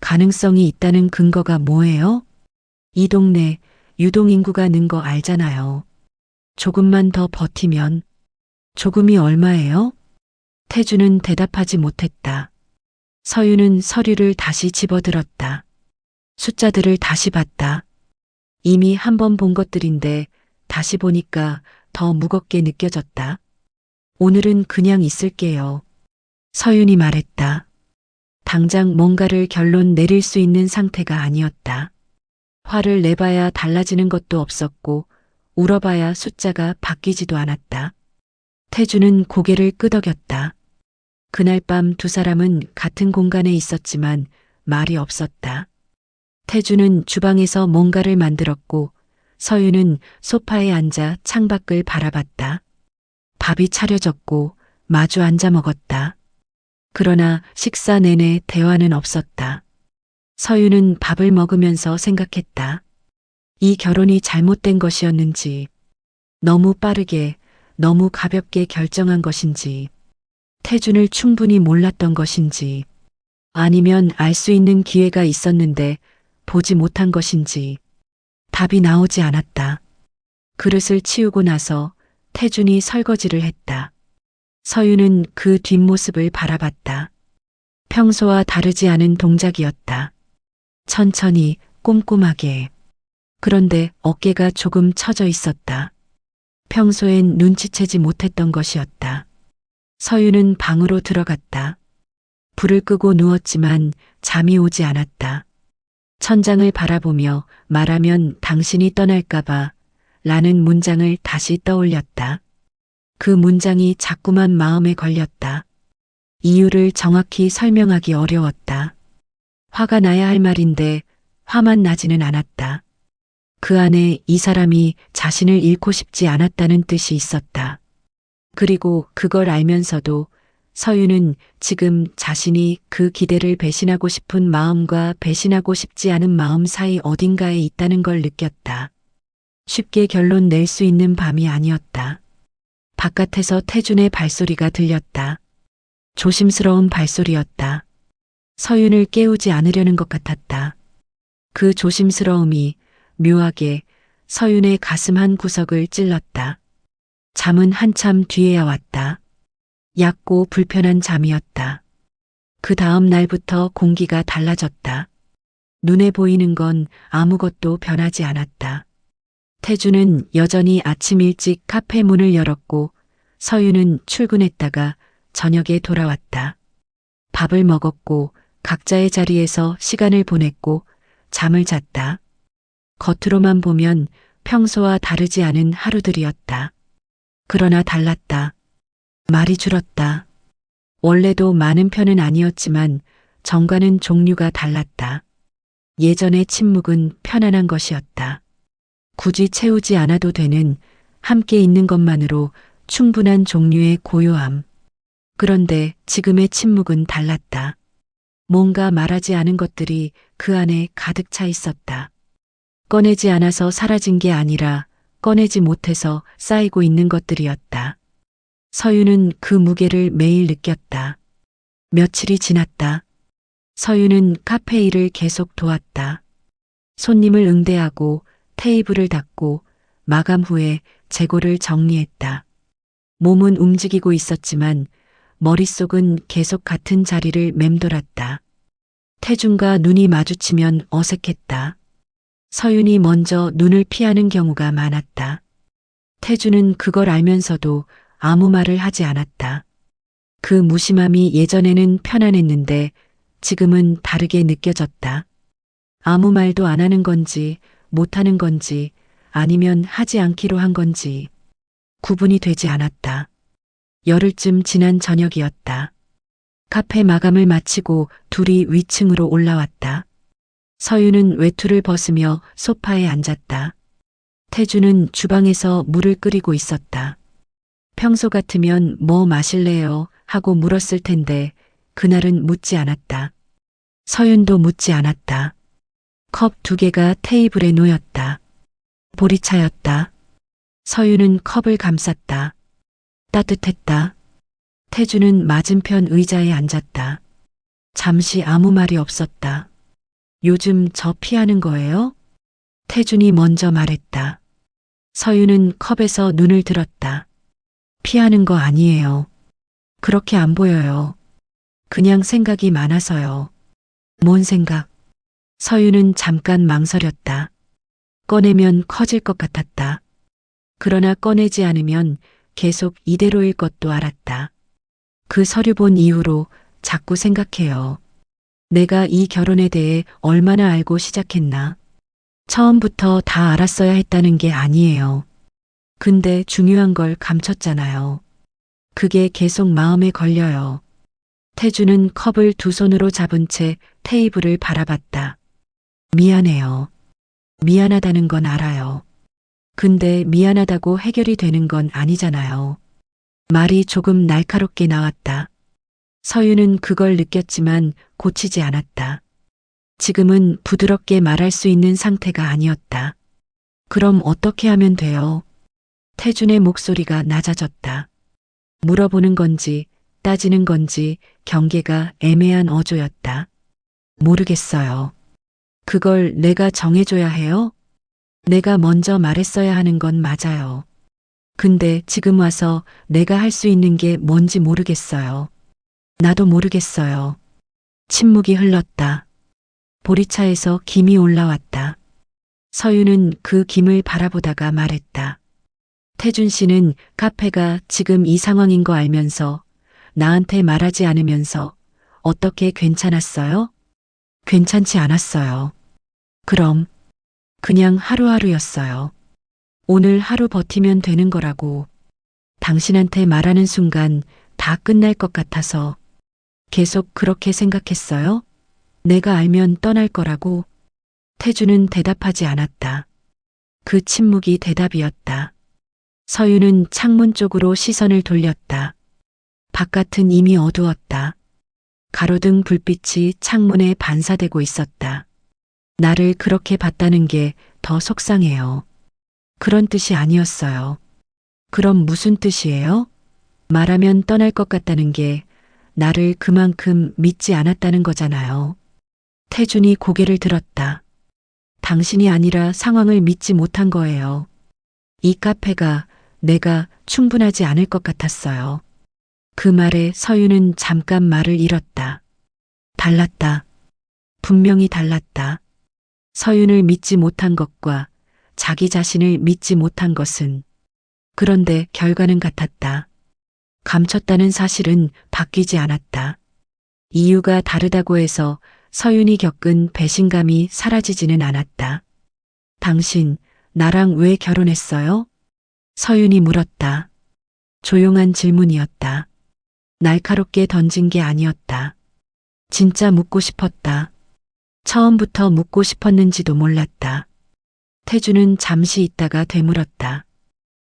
가능성이 있다는 근거가 뭐예요? 이 동네 유동인구가 는 거 알잖아요. 조금만 더 버티면. 조금이 얼마예요? 태주는 대답하지 못했다. 서유는 서류를 다시 집어들었다. 숫자들을 다시 봤다. 이미 한 번 본 것들인데 다시 보니까 더 무겁게 느껴졌다. 오늘은 그냥 있을게요. 서윤이 말했다. 당장 뭔가를 결론 내릴 수 있는 상태가 아니었다. 화를 내봐야 달라지는 것도 없었고 울어봐야 숫자가 바뀌지도 않았다. 태주는 고개를 끄덕였다. 그날 밤 두 사람은 같은 공간에 있었지만 말이 없었다. 태주는 주방에서 뭔가를 만들었고 서유는 소파에 앉아 창밖을 바라봤다. 밥이 차려졌고 마주 앉아 먹었다. 그러나 식사 내내 대화는 없었다. 서유는 밥을 먹으면서 생각했다. 이 결혼이 잘못된 것이었는지, 너무 빠르게, 너무 가볍게 결정한 것인지, 태준을 충분히 몰랐던 것인지, 아니면 알 수 있는 기회가 있었는데 보지 못한 것인지, 답이 나오지 않았다. 그릇을 치우고 나서 태준이 설거지를 했다. 서유는 그 뒷모습을 바라봤다. 평소와 다르지 않은 동작이었다. 천천히, 꼼꼼하게. 그런데 어깨가 조금 처져 있었다. 평소엔 눈치채지 못했던 것이었다. 서유는 방으로 들어갔다. 불을 끄고 누웠지만 잠이 오지 않았다. 천장을 바라보며 말하면 당신이 떠날까봐 라는 문장을 다시 떠올렸다. 그 문장이 자꾸만 마음에 걸렸다. 이유를 정확히 설명하기 어려웠다. 화가 나야 할 말인데 화만 나지는 않았다. 그 안에 이 사람이 자신을 잃고 싶지 않았다는 뜻이 있었다. 그리고 그걸 알면서도 서유는 지금 자신이 그 기대를 배신하고 싶은 마음과 배신하고 싶지 않은 마음 사이 어딘가에 있다는 걸 느꼈다. 쉽게 결론 낼 수 있는 밤이 아니었다. 바깥에서 태준의 발소리가 들렸다. 조심스러운 발소리였다. 서윤을 깨우지 않으려는 것 같았다. 그 조심스러움이 묘하게 서윤의 가슴 한 구석을 찔렀다. 잠은 한참 뒤에야 왔다. 얕고 불편한 잠이었다. 그 다음 날부터 공기가 달라졌다. 눈에 보이는 건 아무것도 변하지 않았다. 태주는 여전히 아침 일찍 카페 문을 열었고 서유는 출근했다가 저녁에 돌아왔다. 밥을 먹었고 각자의 자리에서 시간을 보냈고 잠을 잤다. 겉으로만 보면 평소와 다르지 않은 하루들이었다. 그러나 달랐다. 말이 줄었다. 원래도 많은 편은 아니었지만 정과는 종류가 달랐다. 예전의 침묵은 편안한 것이었다. 굳이 채우지 않아도 되는 함께 있는 것만으로 충분한 종류의 고요함. 그런데 지금의 침묵은 달랐다. 뭔가 말하지 않은 것들이 그 안에 가득 차 있었다. 꺼내지 않아서 사라진 게 아니라 꺼내지 못해서 쌓이고 있는 것들이었다. 서유는 그 무게를 매일 느꼈다. 며칠이 지났다. 서유는 카페 일을 계속 도왔다. 손님을 응대하고 테이블을 닦고 마감 후에 재고를 정리했다. 몸은 움직이고 있었지만 머릿속은 계속 같은 자리를 맴돌았다. 태준과 눈이 마주치면 어색했다. 서윤이 먼저 눈을 피하는 경우가 많았다. 태준은 그걸 알면서도 아무 말을 하지 않았다. 그 무심함이 예전에는 편안했는데 지금은 다르게 느껴졌다. 아무 말도 안 하는 건지 못하는 건지 아니면 하지 않기로 한 건지 구분이 되지 않았다. 열흘쯤 지난 저녁이었다. 카페 마감을 마치고 둘이 위층으로 올라왔다. 서유는 외투를 벗으며 소파에 앉았다. 태주는 주방에서 물을 끓이고 있었다. 평소 같으면 뭐 마실래요? 하고 물었을 텐데 그날은 묻지 않았다. 서윤도 묻지 않았다. 컵 2개가 테이블에 놓였다. 보리차였다. 서유는 컵을 감쌌다. 따뜻했다. 태주는 맞은편 의자에 앉았다. 잠시 아무 말이 없었다. 요즘 저 피하는 거예요? 태준이 먼저 말했다. 서유는 컵에서 눈을 들었다. 피하는 거 아니에요. 그렇게 안 보여요. 그냥 생각이 많아서요. 뭔 생각? 서유는 잠깐 망설였다. 꺼내면 커질 것 같았다. 그러나 꺼내지 않으면 계속 이대로일 것도 알았다. 그 서류 본 이후로 자꾸 생각해요. 내가 이 결혼에 대해 얼마나 알고 시작했나. 처음부터 다 알았어야 했다는 게 아니에요. 근데 중요한 걸 감췄잖아요. 그게 계속 마음에 걸려요. 태주는 컵을 두 손으로 잡은 채 테이블을 바라봤다. 미안해요. 미안하다는 건 알아요. 근데 미안하다고 해결이 되는 건 아니잖아요. 말이 조금 날카롭게 나왔다. 서유는 그걸 느꼈지만 고치지 않았다. 지금은 부드럽게 말할 수 있는 상태가 아니었다. 그럼 어떻게 하면 돼요? 태준의 목소리가 낮아졌다. 물어보는 건지 따지는 건지 경계가 애매한 어조였다. 모르겠어요. 그걸 내가 정해줘야 해요? 내가 먼저 말했어야 하는 건 맞아요. 근데 지금 와서 내가 할 수 있는 게 뭔지 모르겠어요. 나도 모르겠어요. 침묵이 흘렀다. 보리차에서 김이 올라왔다. 서유는 그 김을 바라보다가 말했다. 태준 씨는 카페가 지금 이 상황인 거 알면서 나한테 말하지 않으면서 어떻게 괜찮았어요? 괜찮지 않았어요. 그럼 그냥 하루하루였어요. 오늘 하루 버티면 되는 거라고. 당신한테 말하는 순간 다 끝날 것 같아서 계속 그렇게 생각했어요? 내가 알면 떠날 거라고. 태주는 대답하지 않았다. 그 침묵이 대답이었다. 서유는 창문 쪽으로 시선을 돌렸다. 바깥은 이미 어두웠다. 가로등 불빛이 창문에 반사되고 있었다. 나를 그렇게 봤다는 게 더 속상해요. 그런 뜻이 아니었어요. 그럼 무슨 뜻이에요? 말하면 떠날 것 같다는 게 나를 그만큼 믿지 않았다는 거잖아요. 태준이 고개를 들었다. 당신이 아니라 상황을 믿지 못한 거예요. 이 카페가 내가 충분하지 않을 것 같았어요. 그 말에 서유는 잠깐 말을 잃었다. 달랐다. 분명히 달랐다. 서윤을 믿지 못한 것과 자기 자신을 믿지 못한 것은 그런데 결과는 같았다. 감췄다는 사실은 바뀌지 않았다. 이유가 다르다고 해서 서윤이 겪은 배신감이 사라지지는 않았다. 당신, 나랑 왜 결혼했어요? 서윤이 물었다. 조용한 질문이었다. 날카롭게 던진 게 아니었다. 진짜 묻고 싶었다. 처음부터 묻고 싶었는지도 몰랐다. 태주는 잠시 있다가 되물었다.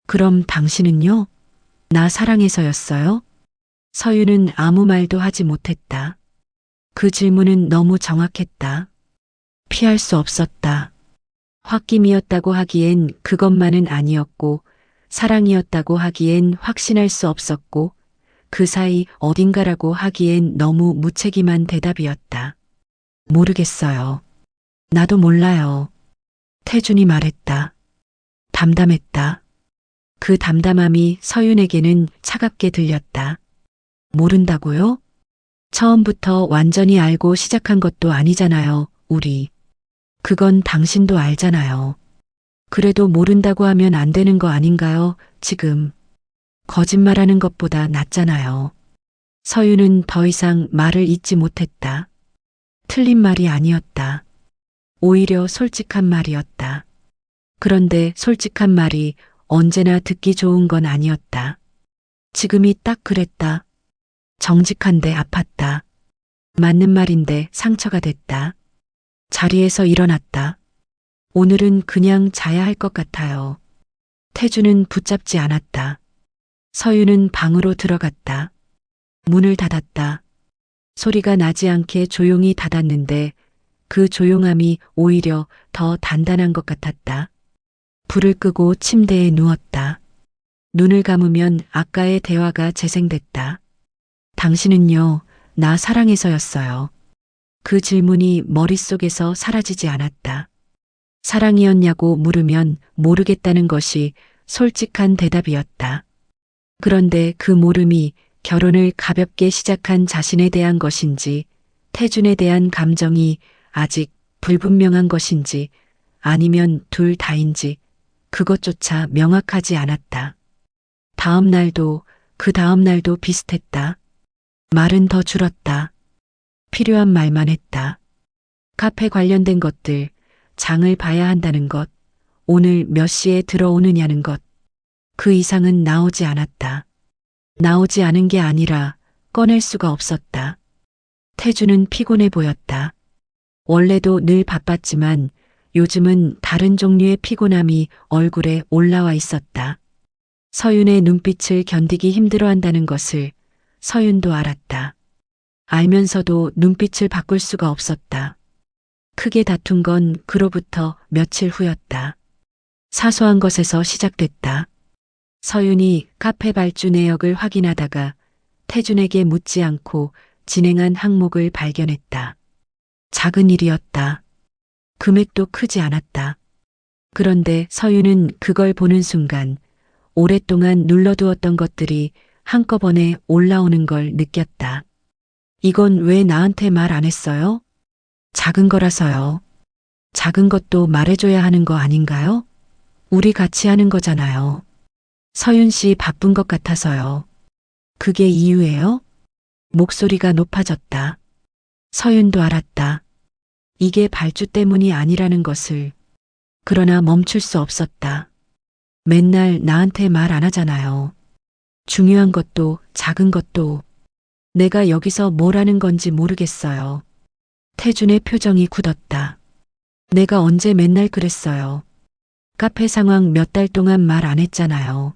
그럼 당신은요? 나 사랑해서였어요? 서유는 아무 말도 하지 못했다. 그 질문은 너무 정확했다. 피할 수 없었다. 홧김이었다고 하기엔 그것만은 아니었고, 사랑이었다고 하기엔 확신할 수 없었고, 그 사이 어딘가라고 하기엔 너무 무책임한 대답이었다. 모르겠어요. 나도 몰라요. 태준이 말했다. 담담했다. 그 담담함이 서윤에게는 차갑게 들렸다. 모른다고요? 처음부터 완전히 알고 시작한 것도 아니잖아요, 우리. 그건 당신도 알잖아요. 그래도 모른다고 하면 안 되는 거 아닌가요, 지금. 거짓말하는 것보다 낫잖아요. 서윤은 더 이상 말을 잇지 못했다. 틀린 말이 아니었다. 오히려 솔직한 말이었다. 그런데 솔직한 말이 언제나 듣기 좋은 건 아니었다. 지금이 딱 그랬다. 정직한데 아팠다. 맞는 말인데 상처가 됐다. 자리에서 일어났다. 오늘은 그냥 자야 할 것 같아요. 태주는 붙잡지 않았다. 서유는 방으로 들어갔다. 문을 닫았다. 소리가 나지 않게 조용히 닫았는데 그 조용함이 오히려 더 단단한 것 같았다. 불을 끄고 침대에 누웠다. 눈을 감으면 아까의 대화가 재생됐다. 당신은요, 나 사랑해서였어요. 그 질문이 머릿속에서 사라지지 않았다. 사랑이었냐고 물으면 모르겠다는 것이 솔직한 대답이었다. 그런데 그 물음이 결혼을 가볍게 시작한 자신에 대한 것인지, 태준에 대한 감정이 아직 불분명한 것인지, 아니면 둘 다인지, 그것조차 명확하지 않았다. 다음 날도 그 다음 날도 비슷했다. 말은 더 줄었다. 필요한 말만 했다. 카페 관련된 것들, 장을 봐야 한다는 것, 오늘 몇 시에 들어오느냐는 것, 그 이상은 나오지 않았다. 나오지 않은 게 아니라 꺼낼 수가 없었다. 태주는 피곤해 보였다. 원래도 늘 바빴지만 요즘은 다른 종류의 피곤함이 얼굴에 올라와 있었다. 서윤의 눈빛을 견디기 힘들어한다는 것을 서윤도 알았다. 알면서도 눈빛을 바꿀 수가 없었다. 크게 다툰 건 그로부터 며칠 후였다. 사소한 것에서 시작됐다. 서윤이 카페 발주 내역을 확인하다가 태준에게 묻지 않고 진행한 항목을 발견했다. 작은 일이었다. 금액도 크지 않았다. 그런데 서윤은 그걸 보는 순간 오랫동안 눌러두었던 것들이 한꺼번에 올라오는 걸 느꼈다. 이건 왜 나한테 말 안 했어요? 작은 거라서요. 작은 것도 말해줘야 하는 거 아닌가요? 우리 같이 하는 거잖아요. 서윤 씨 바쁜 것 같아서요. 그게 이유예요? 목소리가 높아졌다. 서윤도 알았다. 이게 발주 때문이 아니라는 것을. 그러나 멈출 수 없었다. 맨날 나한테 말 안 하잖아요. 중요한 것도 작은 것도. 내가 여기서 뭘 하는 건지 모르겠어요. 태준의 표정이 굳었다. 내가 언제 맨날 그랬어요. 카페 상황 몇 달 동안 말 안 했잖아요.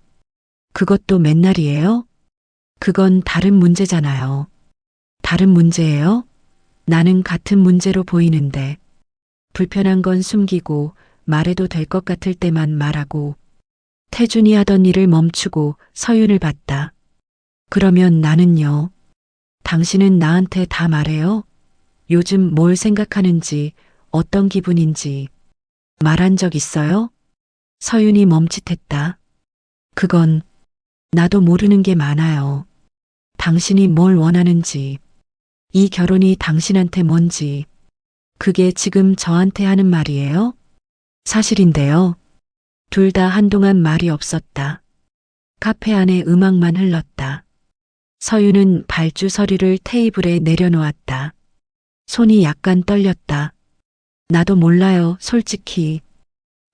그것도 맨날이에요? 그건 다른 문제잖아요. 다른 문제예요? 나는 같은 문제로 보이는데. 불편한 건 숨기고 말해도 될 것 같을 때만 말하고. 태준이 하던 일을 멈추고 서윤을 봤다. 그러면 나는요? 당신은 나한테 다 말해요? 요즘 뭘 생각하는지, 어떤 기분인지. 말한 적 있어요? 서윤이 멈칫했다. 그건 나도 모르는 게 많아요. 당신이 뭘 원하는지, 이 결혼이 당신한테 뭔지, 그게 지금 저한테 하는 말이에요? 사실인데요. 둘 다 한동안 말이 없었다. 카페 안에 음악만 흘렀다. 서윤은 발주 서류를 테이블에 내려놓았다. 손이 약간 떨렸다. 나도 몰라요, 솔직히.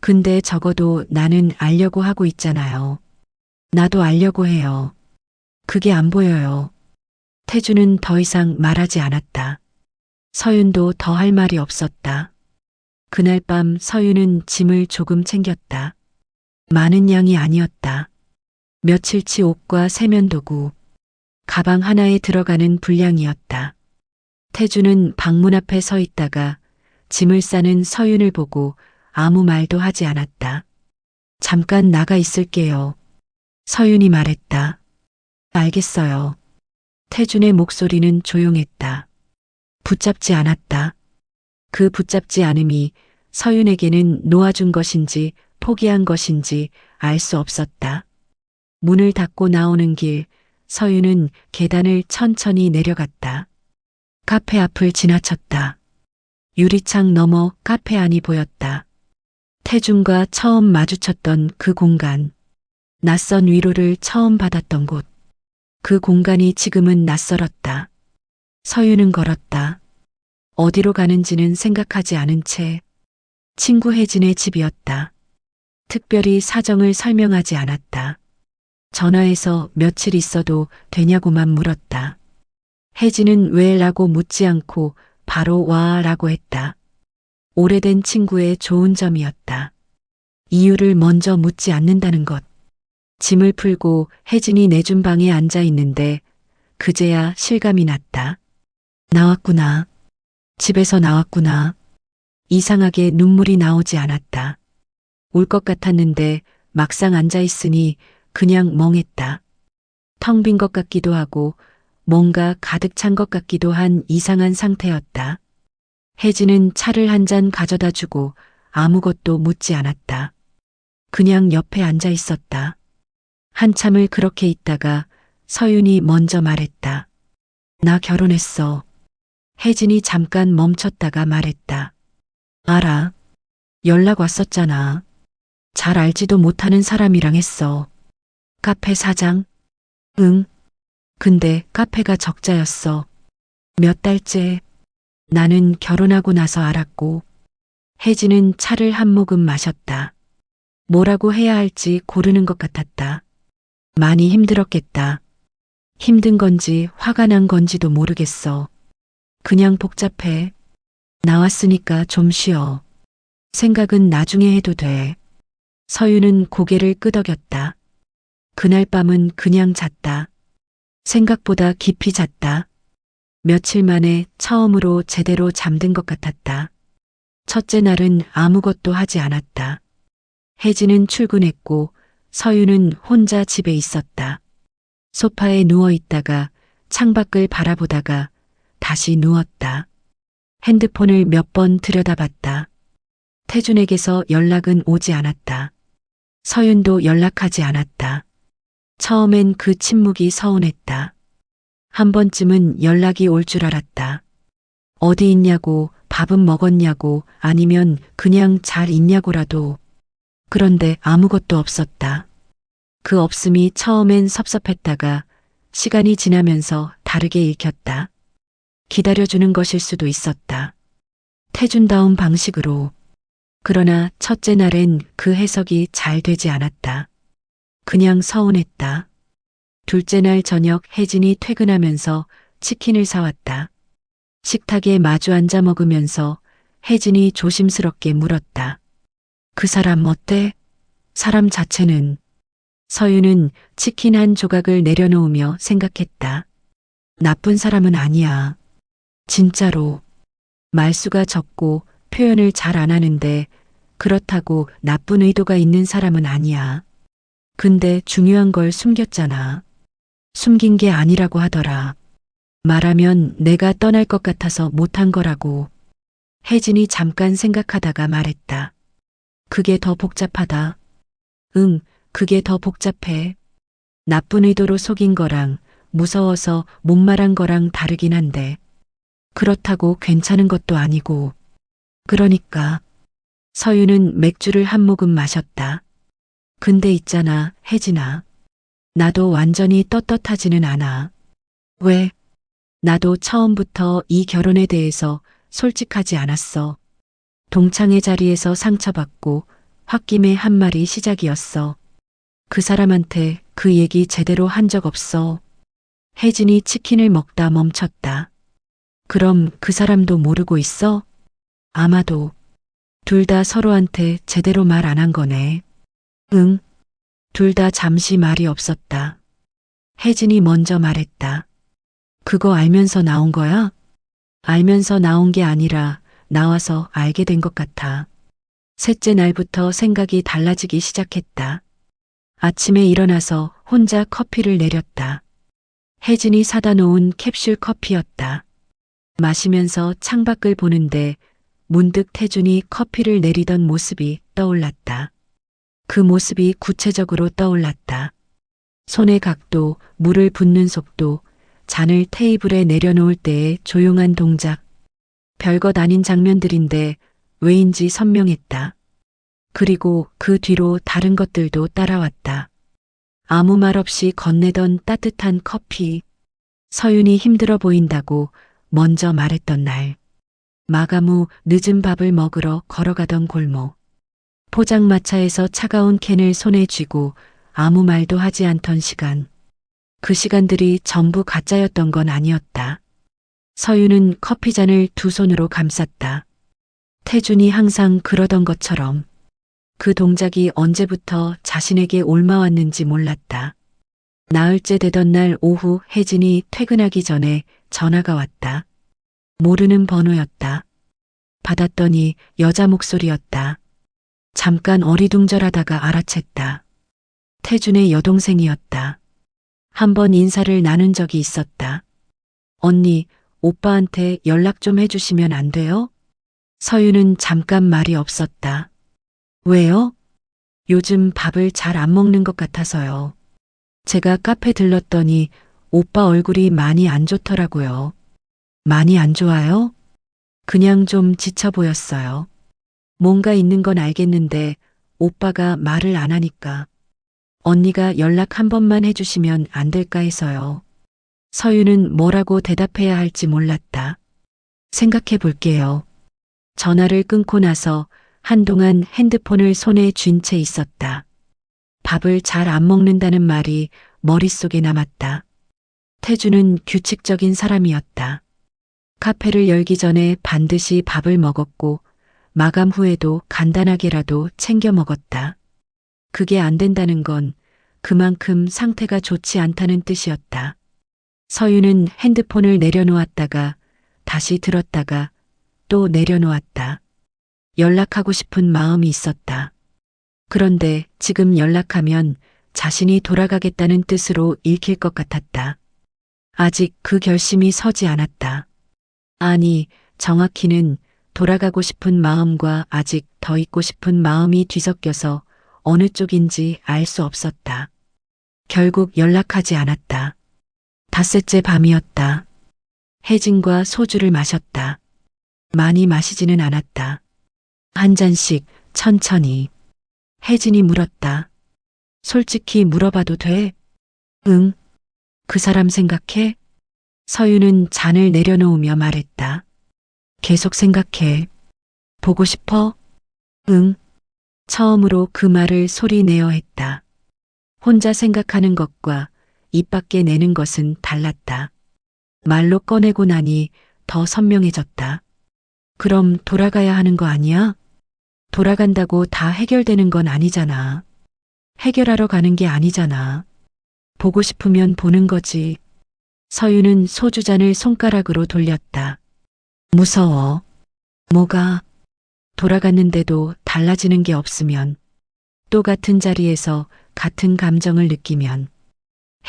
근데 적어도 나는 알려고 하고 있잖아요. 나도 알려고 해요. 그게 안 보여요. 태주는 더 이상 말하지 않았다. 서윤도 더 할 말이 없었다. 그날 밤 서윤은 짐을 조금 챙겼다. 많은 양이 아니었다. 며칠치 옷과 세면도구, 가방 하나에 들어가는 분량이었다. 태주는 방문 앞에 서 있다가 짐을 싸는 서윤을 보고 아무 말도 하지 않았다. 잠깐 나가 있을게요. 서윤이 말했다. 알겠어요. 태준의 목소리는 조용했다. 붙잡지 않았다. 그 붙잡지 않음이 서윤에게는 놓아준 것인지 포기한 것인지 알 수 없었다. 문을 닫고 나오는 길, 서윤은 계단을 천천히 내려갔다. 카페 앞을 지나쳤다. 유리창 너머 카페 안이 보였다. 태준과 처음 마주쳤던 그 공간. 낯선 위로를 처음 받았던 곳. 그 공간이 지금은 낯설었다. 서윤은 걸었다. 어디로 가는지는 생각하지 않은 채. 친구 혜진의 집이었다. 특별히 사정을 설명하지 않았다. 전화해서 며칠 있어도 되냐고만 물었다. 혜진은 왜라고 묻지 않고 바로 와라고 했다. 오래된 친구의 좋은 점이었다. 이유를 먼저 묻지 않는다는 것. 짐을 풀고 혜진이 내준 방에 앉아 있는데 그제야 실감이 났다. 나왔구나. 집에서 나왔구나. 이상하게 눈물이 나오지 않았다. 울 것 같았는데 막상 앉아 있으니 그냥 멍했다. 텅 빈 것 같기도 하고 뭔가 가득 찬 것 같기도 한 이상한 상태였다. 혜진은 차를 한 잔 가져다 주고 아무것도 묻지 않았다. 그냥 옆에 앉아 있었다. 한참을 그렇게 있다가 서윤이 먼저 말했다. 나 결혼했어. 혜진이 잠깐 멈췄다가 말했다. 알아. 연락 왔었잖아. 잘 알지도 못하는 사람이랑 했어. 카페 사장? 응. 근데 카페가 적자였어. 몇 달째. 나는 결혼하고 나서 알았고. 혜진은 차를 한 모금 마셨다. 뭐라고 해야 할지 고르는 것 같았다. 많이 힘들었겠다. 힘든 건지 화가 난 건지도 모르겠어. 그냥 복잡해. 나왔으니까 좀 쉬어. 생각은 나중에 해도 돼. 서유는 고개를 끄덕였다. 그날 밤은 그냥 잤다. 생각보다 깊이 잤다. 며칠 만에 처음으로 제대로 잠든 것 같았다. 첫째 날은 아무것도 하지 않았다. 혜진은 출근했고 서유는 혼자 집에 있었다. 소파에 누워 있다가 창밖을 바라보다가 다시 누웠다. 핸드폰을 몇 번 들여다봤다. 태준에게서 연락은 오지 않았다. 서윤도 연락하지 않았다. 처음엔 그 침묵이 서운했다. 한 번쯤은 연락이 올 줄 알았다. 어디 있냐고, 밥은 먹었냐고, 아니면 그냥 잘 있냐고라도. 그런데 아무것도 없었다. 그 없음이 처음엔 섭섭했다가 시간이 지나면서 다르게 읽혔다. 기다려주는 것일 수도 있었다. 태준다운 방식으로. 그러나 첫째 날엔 그 해석이 잘 되지 않았다. 그냥 서운했다. 둘째 날 저녁 혜진이 퇴근하면서 치킨을 사왔다. 식탁에 마주 앉아 먹으면서 혜진이 조심스럽게 물었다. 그 사람 어때? 사람 자체는. 서유는 치킨 한 조각을 내려놓으며 생각했다. 나쁜 사람은 아니야. 진짜로. 말수가 적고 표현을 잘 안 하는데 그렇다고 나쁜 의도가 있는 사람은 아니야. 근데 중요한 걸 숨겼잖아. 숨긴 게 아니라고 하더라. 말하면 내가 떠날 것 같아서 못한 거라고. 혜진이 잠깐 생각하다가 말했다. 그게 더 복잡하다. 응, 그게 더 복잡해. 나쁜 의도로 속인 거랑 무서워서 못 말한 거랑 다르긴 한데. 그렇다고 괜찮은 것도 아니고. 그러니까. 서유는 맥주를 한 모금 마셨다. 근데 있잖아, 혜진아. 나도 완전히 떳떳하지는 않아. 왜? 나도 처음부터 이 결혼에 대해서 솔직하지 않았어. 동창회 자리에서 상처받고 홧김에 한 말이 시작이었어. 그 사람한테 그 얘기 제대로 한 적 없어. 혜진이 치킨을 먹다 멈췄다. 그럼 그 사람도 모르고 있어? 아마도. 둘 다 서로한테 제대로 말 안 한 거네. 응. 둘 다 잠시 말이 없었다. 혜진이 먼저 말했다. 그거 알면서 나온 거야? 알면서 나온 게 아니라 나와서 알게 된 것 같아. 셋째 날부터 생각이 달라지기 시작했다. 아침에 일어나서 혼자 커피를 내렸다. 혜진이 사다 놓은 캡슐 커피였다. 마시면서 창밖을 보는데 문득 태준이 커피를 내리던 모습이 떠올랐다. 그 모습이 구체적으로 떠올랐다. 손의 각도, 물을 붓는 속도, 잔을 테이블에 내려놓을 때의 조용한 동작. 별것 아닌 장면들인데 왜인지 선명했다. 그리고 그 뒤로 다른 것들도 따라왔다. 아무 말 없이 건네던 따뜻한 커피. 서윤이 힘들어 보인다고 먼저 말했던 날. 마감 후 늦은 밥을 먹으러 걸어가던 골목. 포장마차에서 차가운 캔을 손에 쥐고 아무 말도 하지 않던 시간. 그 시간들이 전부 가짜였던 건 아니었다. 서유는 커피잔을 두 손으로 감쌌다. 태준이 항상 그러던 것처럼. 그 동작이 언제부터 자신에게 옮아왔는지 몰랐다. 나흘째 되던 날 오후 혜진이 퇴근하기 전에 전화가 왔다. 모르는 번호였다. 받았더니 여자 목소리였다. 잠깐 어리둥절하다가 알아챘다. 태준의 여동생이었다. 한번 인사를 나눈 적이 있었다. 언니, 오빠한테 연락 좀 해주시면 안 돼요? 서유는 잠깐 말이 없었다. 왜요? 요즘 밥을 잘 안 먹는 것 같아서요. 제가 카페 들렀더니 오빠 얼굴이 많이 안 좋더라고요. 많이 안 좋아요? 그냥 좀 지쳐 보였어요. 뭔가 있는 건 알겠는데 오빠가 말을 안 하니까 언니가 연락 한 번만 해주시면 안 될까 해서요. 서유는 뭐라고 대답해야 할지 몰랐다. 생각해 볼게요. 전화를 끊고 나서 한동안 핸드폰을 손에 쥔 채 있었다. 밥을 잘 안 먹는다는 말이 머릿속에 남았다. 태주는 규칙적인 사람이었다. 카페를 열기 전에 반드시 밥을 먹었고 마감 후에도 간단하게라도 챙겨 먹었다. 그게 안 된다는 건 그만큼 상태가 좋지 않다는 뜻이었다. 서유는 핸드폰을 내려놓았다가 다시 들었다가 또 내려놓았다. 연락하고 싶은 마음이 있었다. 그런데 지금 연락하면 자신이 돌아가겠다는 뜻으로 읽힐 것 같았다. 아직 그 결심이 서지 않았다. 아니, 정확히는 돌아가고 싶은 마음과 아직 더 있고 싶은 마음이 뒤섞여서 어느 쪽인지 알 수 없었다. 결국 연락하지 않았다. 닷새째 밤이었다. 혜진과 소주를 마셨다. 많이 마시지는 않았다. 한 잔씩 천천히. 혜진이 물었다. 솔직히 물어봐도 돼? 응. 그 사람 생각해? 서유는 잔을 내려놓으며 말했다. 계속 생각해. 보고 싶어? 응. 처음으로 그 말을 소리 내어 했다. 혼자 생각하는 것과 입 밖에 내는 것은 달랐다. 말로 꺼내고 나니 더 선명해졌다. 그럼 돌아가야 하는 거 아니야? 돌아간다고 다 해결되는 건 아니잖아. 해결하러 가는 게 아니잖아. 보고 싶으면 보는 거지. 서유는 소주잔을 손가락으로 돌렸다. 무서워. 뭐가? 돌아갔는데도 달라지는 게 없으면, 또 같은 자리에서 같은 감정을 느끼면.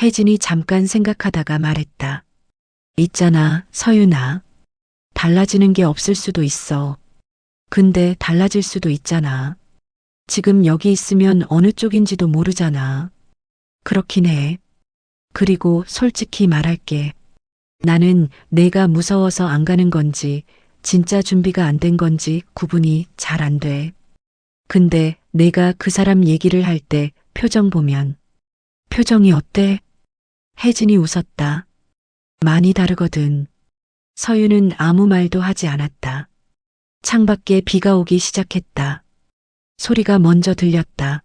혜진이 잠깐 생각하다가 말했다. 있잖아, 서유나. 달라지는 게 없을 수도 있어. 근데 달라질 수도 있잖아. 지금 여기 있으면 어느 쪽인지도 모르잖아. 그렇긴 해. 그리고 솔직히 말할게. 나는 내가 무서워서 안 가는 건지 진짜 준비가 안 된 건지 구분이 잘 안 돼. 근데 내가 그 사람 얘기를 할 때 표정 보면. 표정이 어때? 혜진이 웃었다. 많이 다르거든. 서유는 아무 말도 하지 않았다. 창밖에 비가 오기 시작했다. 소리가 먼저 들렸다.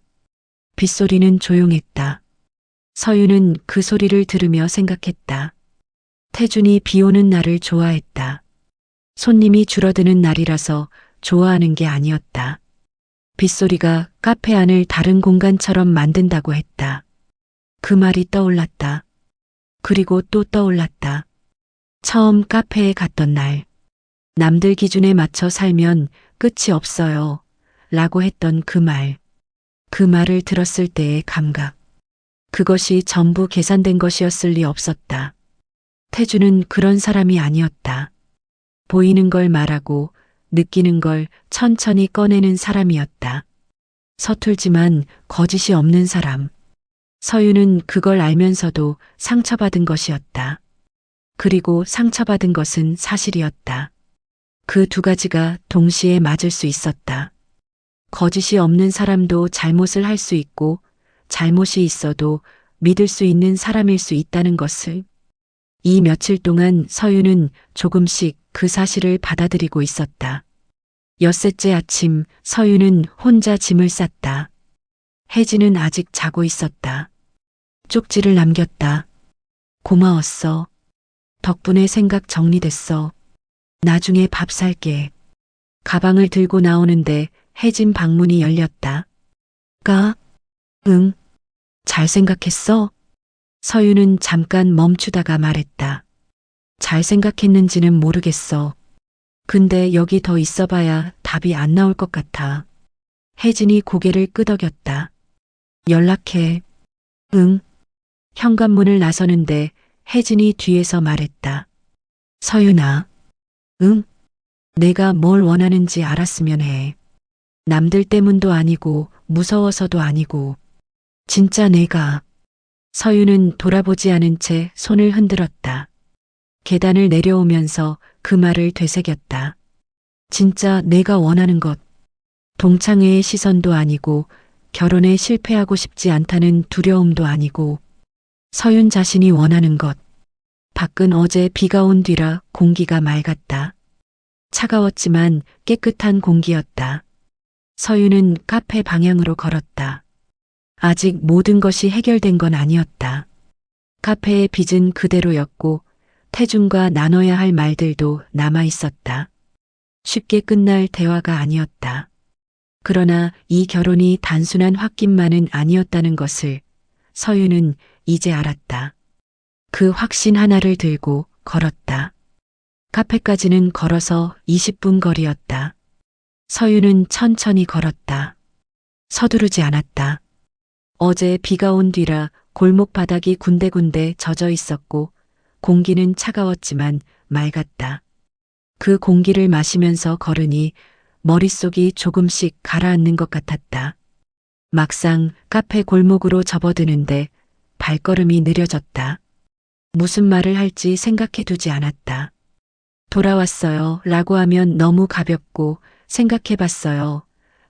빗소리는 조용했다. 서유는 그 소리를 들으며 생각했다. 태준이 비 오는 날을 좋아했다. 손님이 줄어드는 날이라서 좋아하는 게 아니었다. 빗소리가 카페 안을 다른 공간처럼 만든다고 했다. 그 말이 떠올랐다. 그리고 또 떠올랐다. 처음 카페에 갔던 날. 남들 기준에 맞춰 살면 끝이 없어요. 라고 했던 그 말. 그 말을 들었을 때의 감각. 그것이 전부 계산된 것이었을 리 없었다. 태주는 그런 사람이 아니었다. 보이는 걸 말하고 느끼는 걸 천천히 꺼내는 사람이었다. 서툴지만 거짓이 없는 사람. 서유는 그걸 알면서도 상처받은 것이었다. 그리고 상처받은 것은 사실이었다. 그 두 가지가 동시에 맞을 수 있었다. 거짓이 없는 사람도 잘못을 할 수 있고 잘못이 있어도 믿을 수 있는 사람일 수 있다는 것을. 이 며칠 동안 서유는 조금씩 그 사실을 받아들이고 있었다. 엿새째 아침 서유는 혼자 짐을 쌌다. 혜진은 아직 자고 있었다. 쪽지를 남겼다. 고마웠어. 덕분에 생각 정리됐어. 나중에 밥 살게. 가방을 들고 나오는데 혜진 방문이 열렸다. 응. 잘 생각했어? 서유는 잠깐 멈추다가 말했다. 잘 생각했는지는 모르겠어. 근데 여기 더 있어봐야 답이 안 나올 것 같아. 혜진이 고개를 끄덕였다. 연락해. 응. 현관문을 나서는데 혜진이 뒤에서 말했다. 서윤아. 응? 내가 뭘 원하는지 알았으면 해. 남들 때문도 아니고 무서워서도 아니고 진짜 내가. 서윤은 돌아보지 않은 채 손을 흔들었다. 계단을 내려오면서 그 말을 되새겼다. 진짜 내가 원하는 것. 동창회의 시선도 아니고 결혼에 실패하고 싶지 않다는 두려움도 아니고 서윤 자신이 원하는 것. 밖은 어제 비가 온 뒤라 공기가 맑았다. 차가웠지만 깨끗한 공기였다. 서윤은 카페 방향으로 걸었다. 아직 모든 것이 해결된 건 아니었다. 카페의 빚은 그대로였고 태준과 나눠야 할 말들도 남아 있었다. 쉽게 끝날 대화가 아니었다. 그러나 이 결혼이 단순한 홧김만은 아니었다는 것을 서윤은 이제 알았다. 그 확신 하나를 들고 걸었다. 카페까지는 걸어서 20분 거리였다. 서윤은 천천히 걸었다. 서두르지 않았다. 어제 비가 온 뒤라 골목 바닥이 군데군데 젖어 있었고 공기는 차가웠지만 맑았다. 그 공기를 마시면서 걸으니 머릿속이 조금씩 가라앉는 것 같았다. 막상 카페 골목으로 접어드는데 발걸음이 느려졌다. 무슨 말을 할지 생각해두지 않았다. 돌아왔어요 라고 하면 너무 가볍고 생각해봤어요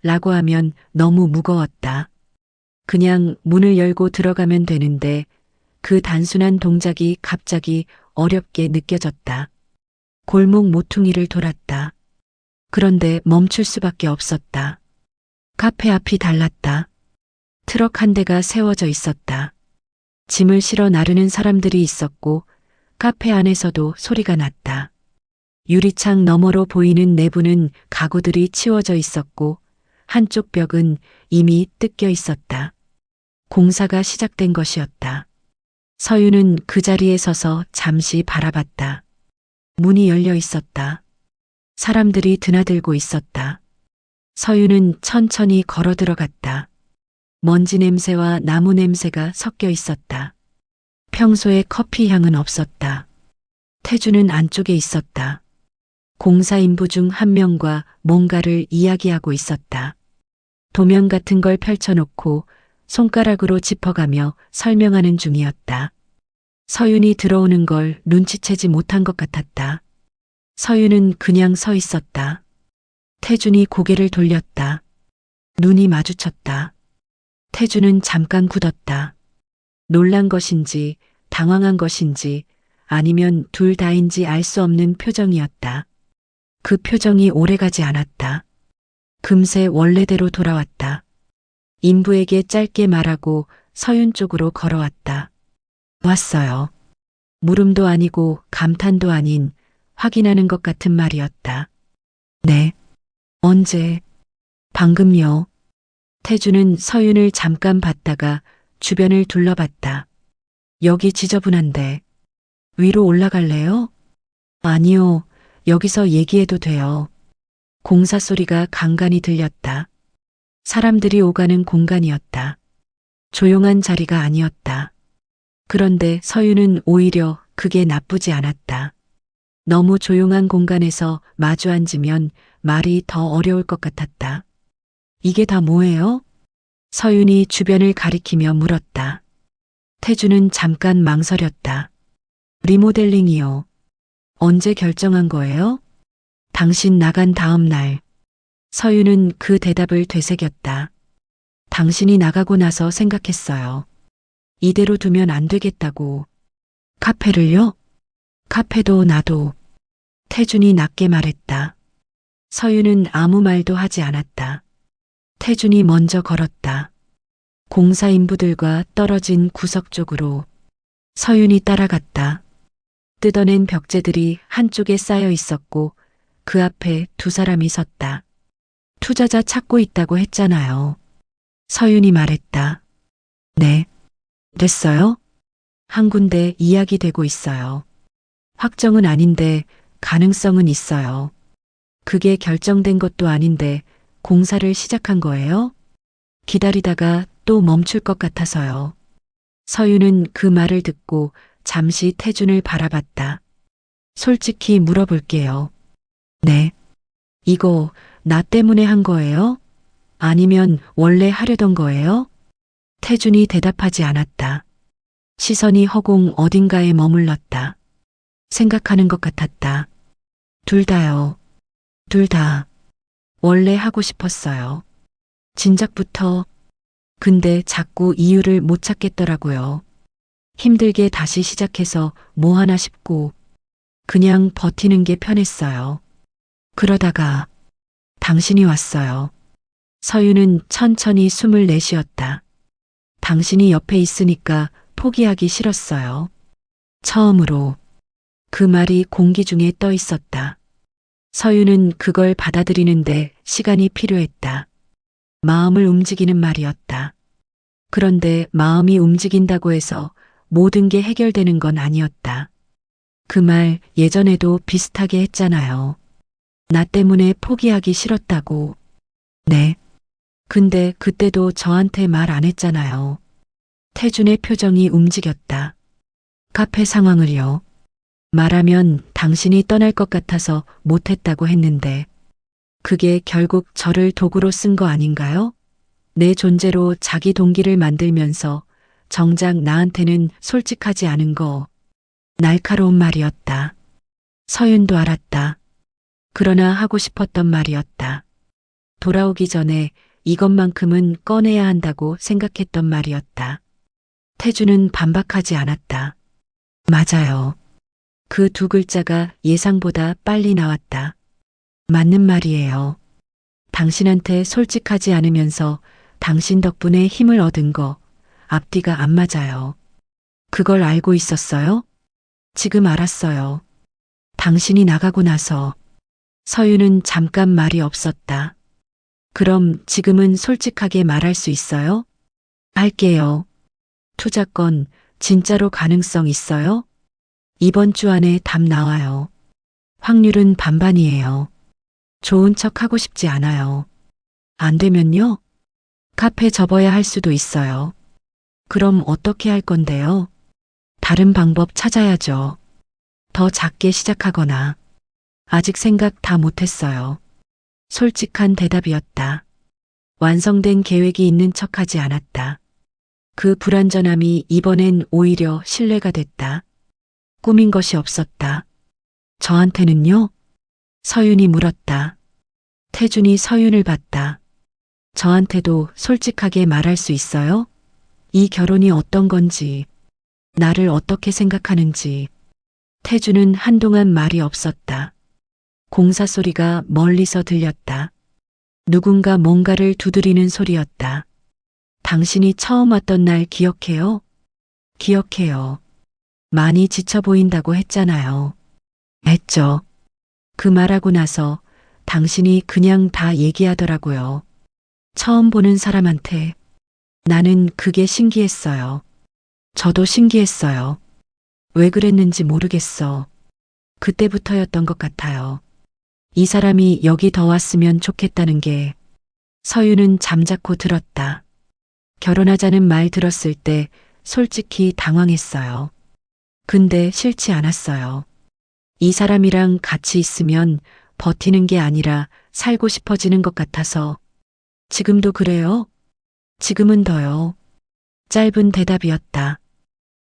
라고 하면 너무 무거웠다. 그냥 문을 열고 들어가면 되는데 그 단순한 동작이 갑자기 어렵게 느껴졌다. 골목 모퉁이를 돌았다. 그런데 멈출 수밖에 없었다. 카페 앞이 달랐다. 트럭 한 대가 세워져 있었다. 짐을 실어 나르는 사람들이 있었고 카페 안에서도 소리가 났다. 유리창 너머로 보이는 내부는 가구들이 치워져 있었고 한쪽 벽은 이미 뜯겨 있었다. 공사가 시작된 것이었다. 서윤은 그 자리에 서서 잠시 바라봤다. 문이 열려 있었다. 사람들이 드나들고 있었다. 서윤은 천천히 걸어 들어갔다. 먼지 냄새와 나무 냄새가 섞여 있었다. 평소에 커피 향은 없었다. 태주는 안쪽에 있었다. 공사 인부 중 한 명과 뭔가를 이야기하고 있었다. 도면 같은 걸 펼쳐놓고 손가락으로 짚어가며 설명하는 중이었다. 서윤이 들어오는 걸 눈치채지 못한 것 같았다. 서윤은 그냥 서 있었다. 태준이 고개를 돌렸다. 눈이 마주쳤다. 태준은 잠깐 굳었다. 놀란 것인지 당황한 것인지 아니면 둘 다인지 알 수 없는 표정이었다. 그 표정이 오래가지 않았다. 금세 원래대로 돌아왔다. 인부에게 짧게 말하고 서윤 쪽으로 걸어왔다. 왔어요. 물음도 아니고 감탄도 아닌 확인하는 것 같은 말이었다. 네. 언제? 방금요. 태주는 서윤을 잠깐 봤다가 주변을 둘러봤다. 여기 지저분한데 위로 올라갈래요? 아니요. 여기서 얘기해도 돼요. 공사 소리가 간간히 들렸다. 사람들이 오가는 공간이었다. 조용한 자리가 아니었다. 그런데 서윤은 오히려 그게 나쁘지 않았다. 너무 조용한 공간에서 마주 앉으면 말이 더 어려울 것 같았다. 이게 다 뭐예요? 서윤이 주변을 가리키며 물었다. 태주는 잠깐 망설였다. 리모델링이요. 언제 결정한 거예요? 당신 나간 다음 날. 서윤은 그 대답을 되새겼다. 당신이 나가고 나서 생각했어요. 이대로 두면 안 되겠다고. 카페를요? 카페도 나도. 태준이 낮게 말했다. 서윤은 아무 말도 하지 않았다. 태준이 먼저 걸었다. 공사 인부들과 떨어진 구석 쪽으로. 서윤이 따라갔다. 뜯어낸 벽재들이 한쪽에 쌓여 있었고 그 앞에 두 사람이 섰다. 투자자 찾고 있다고 했잖아요. 서윤이 말했다. 네. 됐어요? 한 군데 이야기되고 있어요. 확정은 아닌데 가능성은 있어요. 그게 결정된 것도 아닌데 공사를 시작한 거예요? 기다리다가 또 멈출 것 같아서요. 서윤은 그 말을 듣고 잠시 태준을 바라봤다. 솔직히 물어볼게요. 네. 이거 나 때문에 한 거예요? 아니면 원래 하려던 거예요? 태준이 대답하지 않았다. 시선이 허공 어딘가에 머물렀다. 생각하는 것 같았다. 둘 다요. 둘 다. 원래 하고 싶었어요. 진작부터. 근데 자꾸 이유를 못 찾겠더라고요. 힘들게 다시 시작해서 뭐 하나 싶고 그냥 버티는 게 편했어요. 그러다가 당신이 왔어요. 서윤은 천천히 숨을 내쉬었다. 당신이 옆에 있으니까 포기하기 싫었어요. 처음으로. 그 말이 공기 중에 떠 있었다. 서윤은 그걸 받아들이는데 시간이 필요했다. 마음을 움직이는 말이었다. 그런데 마음이 움직인다고 해서 모든 게 해결되는 건 아니었다. 그 말 예전에도 비슷하게 했잖아요. 나 때문에 포기하기 싫었다고. 네. 근데 그때도 저한테 말 안 했잖아요. 태준의 표정이 움직였다. 카페 상황을요. 말하면 당신이 떠날 것 같아서 못했다고 했는데 그게 결국 저를 도구로 쓴 거 아닌가요? 내 존재로 자기 동기를 만들면서 정작 나한테는 솔직하지 않은 거. 날카로운 말이었다. 서윤도 알았다. 그러나 하고 싶었던 말이었다. 돌아오기 전에 이것만큼은 꺼내야 한다고 생각했던 말이었다. 태주는 반박하지 않았다. 맞아요. 그 두 글자가 예상보다 빨리 나왔다. 맞는 말이에요. 당신한테 솔직하지 않으면서 당신 덕분에 힘을 얻은 거 앞뒤가 안 맞아요. 그걸 알고 있었어요? 지금 알았어요. 당신이 나가고 나서. 서윤은 잠깐 말이 없었다. 그럼 지금은 솔직하게 말할 수 있어요? 할게요. 투자건 진짜로 가능성 있어요? 이번 주 안에 답 나와요. 확률은 반반이에요. 좋은 척 하고 싶지 않아요. 안 되면요? 카페 접어야 할 수도 있어요. 그럼 어떻게 할 건데요? 다른 방법 찾아야죠. 더 작게 시작하거나. 아직 생각 다 못했어요. 솔직한 대답이었다. 완성된 계획이 있는 척하지 않았다. 그 불완전함이 이번엔 오히려 신뢰가 됐다. 꾸민 것이 없었다. 저한테는요? 서윤이 물었다. 태준이 서윤을 봤다. 저한테도 솔직하게 말할 수 있어요? 이 결혼이 어떤 건지, 나를 어떻게 생각하는지. 태준은 한동안 말이 없었다. 공사 소리가 멀리서 들렸다. 누군가 뭔가를 두드리는 소리였다. 당신이 처음 왔던 날 기억해요? 기억해요. 많이 지쳐 보인다고 했잖아요. 했죠. 그 말하고 나서 당신이 그냥 다 얘기하더라고요. 처음 보는 사람한테. 나는 그게 신기했어요. 저도 신기했어요. 왜 그랬는지 모르겠어. 그때부터였던 것 같아요. 이 사람이 여기 더 왔으면 좋겠다는 게. 서윤은 잠자코 들었다. 결혼하자는 말 들었을 때 솔직히 당황했어요. 근데 싫지 않았어요. 이 사람이랑 같이 있으면 버티는 게 아니라 살고 싶어지는 것 같아서. 지금도 그래요? 지금은 더요. 짧은 대답이었다.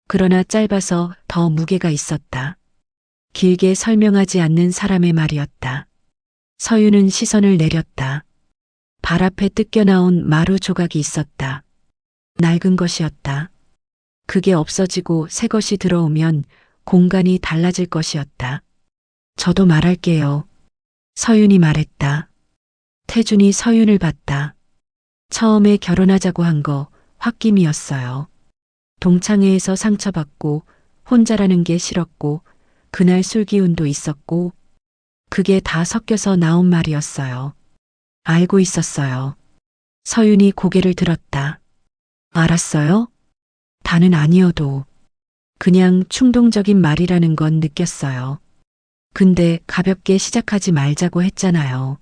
그러나 짧아서 더 무게가 있었다. 길게 설명하지 않는 사람의 말이었다. 서윤은 시선을 내렸다. 발 앞에 뜯겨나온 마루 조각이 있었다. 낡은 것이었다. 그게 없어지고 새 것이 들어오면 공간이 달라질 것이었다. 저도 말할게요. 서윤이 말했다. 태준이 서윤을 봤다. 처음에 결혼하자고 한 거 홧김이었어요. 동창회에서 상처받고 혼자라는 게 싫었고 그날 술 기운도 있었고 그게 다 섞여서 나온 말이었어요. 알고 있었어요. 서윤이 고개를 들었다. 알았어요? 다는 아니어도 그냥 충동적인 말이라는 건 느꼈어요. 근데 가볍게 시작하지 말자고 했잖아요.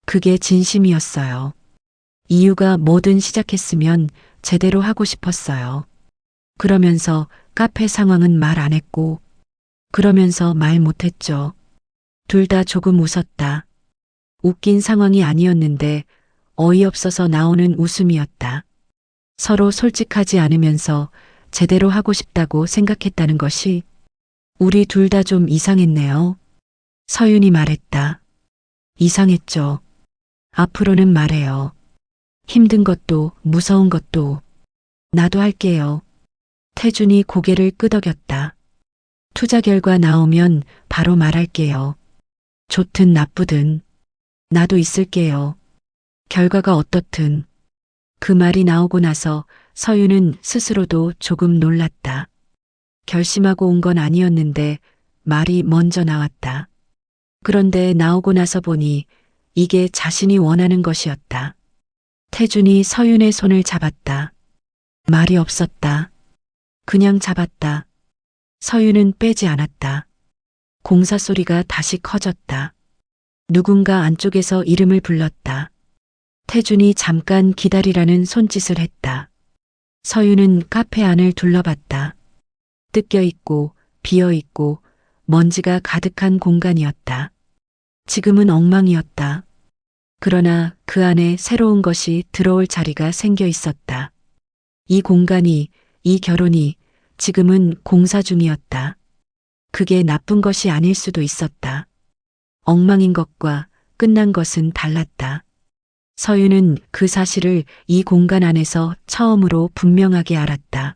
그게 진심이었어요. 이유가 뭐든 시작했으면 제대로 하고 싶었어요. 그러면서 카페 상황은 말 안 했고, 그러면서 말 못했죠. 둘 다 조금 웃었다. 웃긴 상황이 아니었는데 어이없어서 나오는 웃음이었다. 서로 솔직하지 않으면서 제대로 하고 싶다고 생각했다는 것이 우리 둘 다 좀 이상했네요. 서윤이 말했다. 이상했죠. 앞으로는 말해요. 힘든 것도 무서운 것도 나도 할게요. 태준이 고개를 끄덕였다. 투자 결과 나오면 바로 말할게요. 좋든 나쁘든 나도 있을게요. 결과가 어떻든. 그 말이 나오고 나서 서윤은 스스로도 조금 놀랐다. 결심하고 온 건 아니었는데 말이 먼저 나왔다. 그런데 나오고 나서 보니 이게 자신이 원하는 것이었다. 태준이 서윤의 손을 잡았다. 말이 없었다. 그냥 잡았다. 서윤은 빼지 않았다. 공사 소리가 다시 커졌다. 누군가 안쪽에서 이름을 불렀다. 태준이 잠깐 기다리라는 손짓을 했다. 서윤은 카페 안을 둘러봤다. 뜯겨 있고 비어 있고 먼지가 가득한 공간이었다. 지금은 엉망이었다. 그러나 그 안에 새로운 것이 들어올 자리가 생겨 있었다. 이 공간이, 이 결혼이 지금은 공사 중이었다. 그게 나쁜 것이 아닐 수도 있었다. 엉망인 것과 끝난 것은 달랐다. 서윤은 그 사실을 이 공간 안에서 처음으로 분명하게 알았다.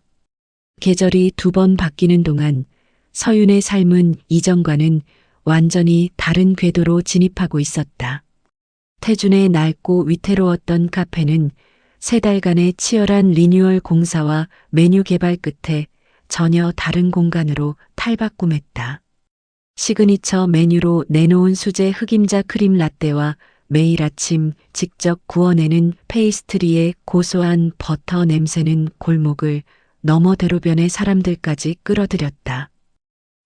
계절이 2번 바뀌는 동안 서윤의 삶은 이전과는 완전히 다른 궤도로 진입하고 있었다. 태준의 낡고 위태로웠던 카페는 3달간의 치열한 리뉴얼 공사와 메뉴 개발 끝에 전혀 다른 공간으로 탈바꿈했다. 시그니처 메뉴로 내놓은 수제 흑임자 크림 라떼와 매일 아침 직접 구워내는 페이스트리의 고소한 버터 냄새는 골목을 너머 대로변의 사람들까지 끌어들였다.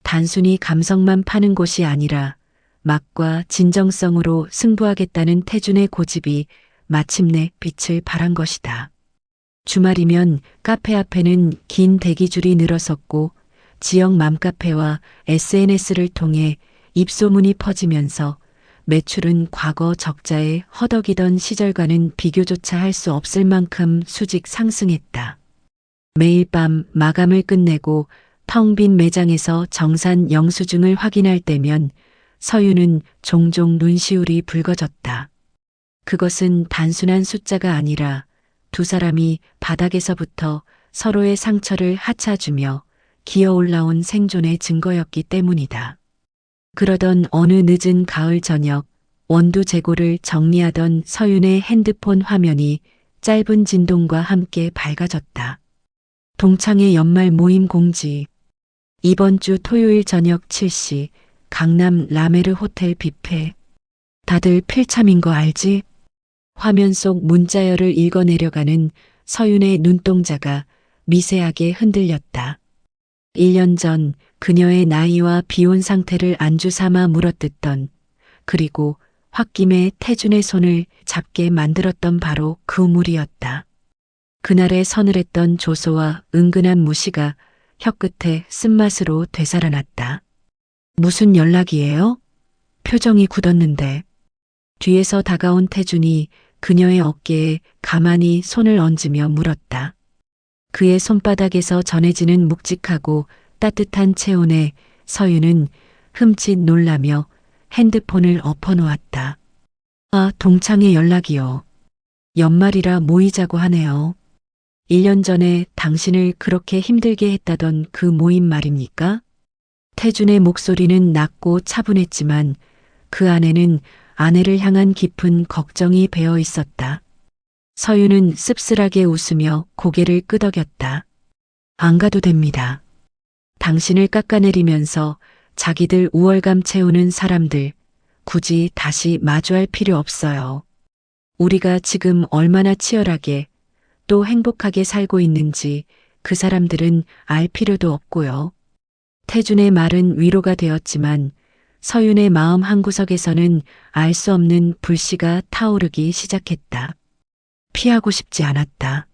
단순히 감성만 파는 곳이 아니라 맛과 진정성으로 승부하겠다는 태준의 고집이 마침내 빛을 발한 것이다. 주말이면 카페 앞에는 긴 대기줄이 늘어섰고 지역 맘카페와 SNS를 통해 입소문이 퍼지면서 매출은 과거 적자에 허덕이던 시절과는 비교조차 할 수 없을 만큼 수직 상승했다. 매일 밤 마감을 끝내고 텅 빈 매장에서 정산 영수증을 확인할 때면 서윤은 종종 눈시울이 붉어졌다. 그것은 단순한 숫자가 아니라 2 사람이 바닥에서부터 서로의 상처를 하차주며 기어 올라온 생존의 증거였기 때문이다. 그러던 어느 늦은 가을 저녁 원두 재고를 정리하던 서윤의 핸드폰 화면이 짧은 진동과 함께 밝아졌다. 동창회 연말 모임 공지. 이번 주 토요일 저녁 7시 강남 라메르 호텔 뷔페. 다들 필참인 거 알지? 화면 속 문자열을 읽어내려가는 서윤의 눈동자가 미세하게 흔들렸다. 1년 전 그녀의 나이와 비혼 상태를 안주 삼아 물어뜯던, 그리고 홧김에 태준의 손을 잡게 만들었던 바로 그 물이었다. 그날의 서늘했던 조소와 은근한 무시가 혀끝에 쓴맛으로 되살아났다. 무슨 연락이에요? 표정이 굳었는데. 뒤에서 다가온 태준이 그녀의 어깨에 가만히 손을 얹으며 물었다. 그의 손바닥에서 전해지는 묵직하고 따뜻한 체온에 서윤은 흠칫 놀라며 핸드폰을 엎어놓았다. 아, 동창회 연락이요. 연말이라 모이자고 하네요. 1년 전에 당신을 그렇게 힘들게 했다던 그 모임 말입니까? 태준의 목소리는 낮고 차분했지만 그 안에는 아내를 향한 깊은 걱정이 배어 있었다. 서윤은 씁쓸하게 웃으며 고개를 끄덕였다. 안 가도 됩니다. 당신을 깎아내리면서 자기들 우월감 채우는 사람들 굳이 다시 마주할 필요 없어요. 우리가 지금 얼마나 치열하게 또 행복하게 살고 있는지 그 사람들은 알 필요도 없고요. 태준의 말은 위로가 되었지만 서윤의 마음 한구석에서는 알 수 없는 불씨가 타오르기 시작했다. 피하고 싶지 않았다.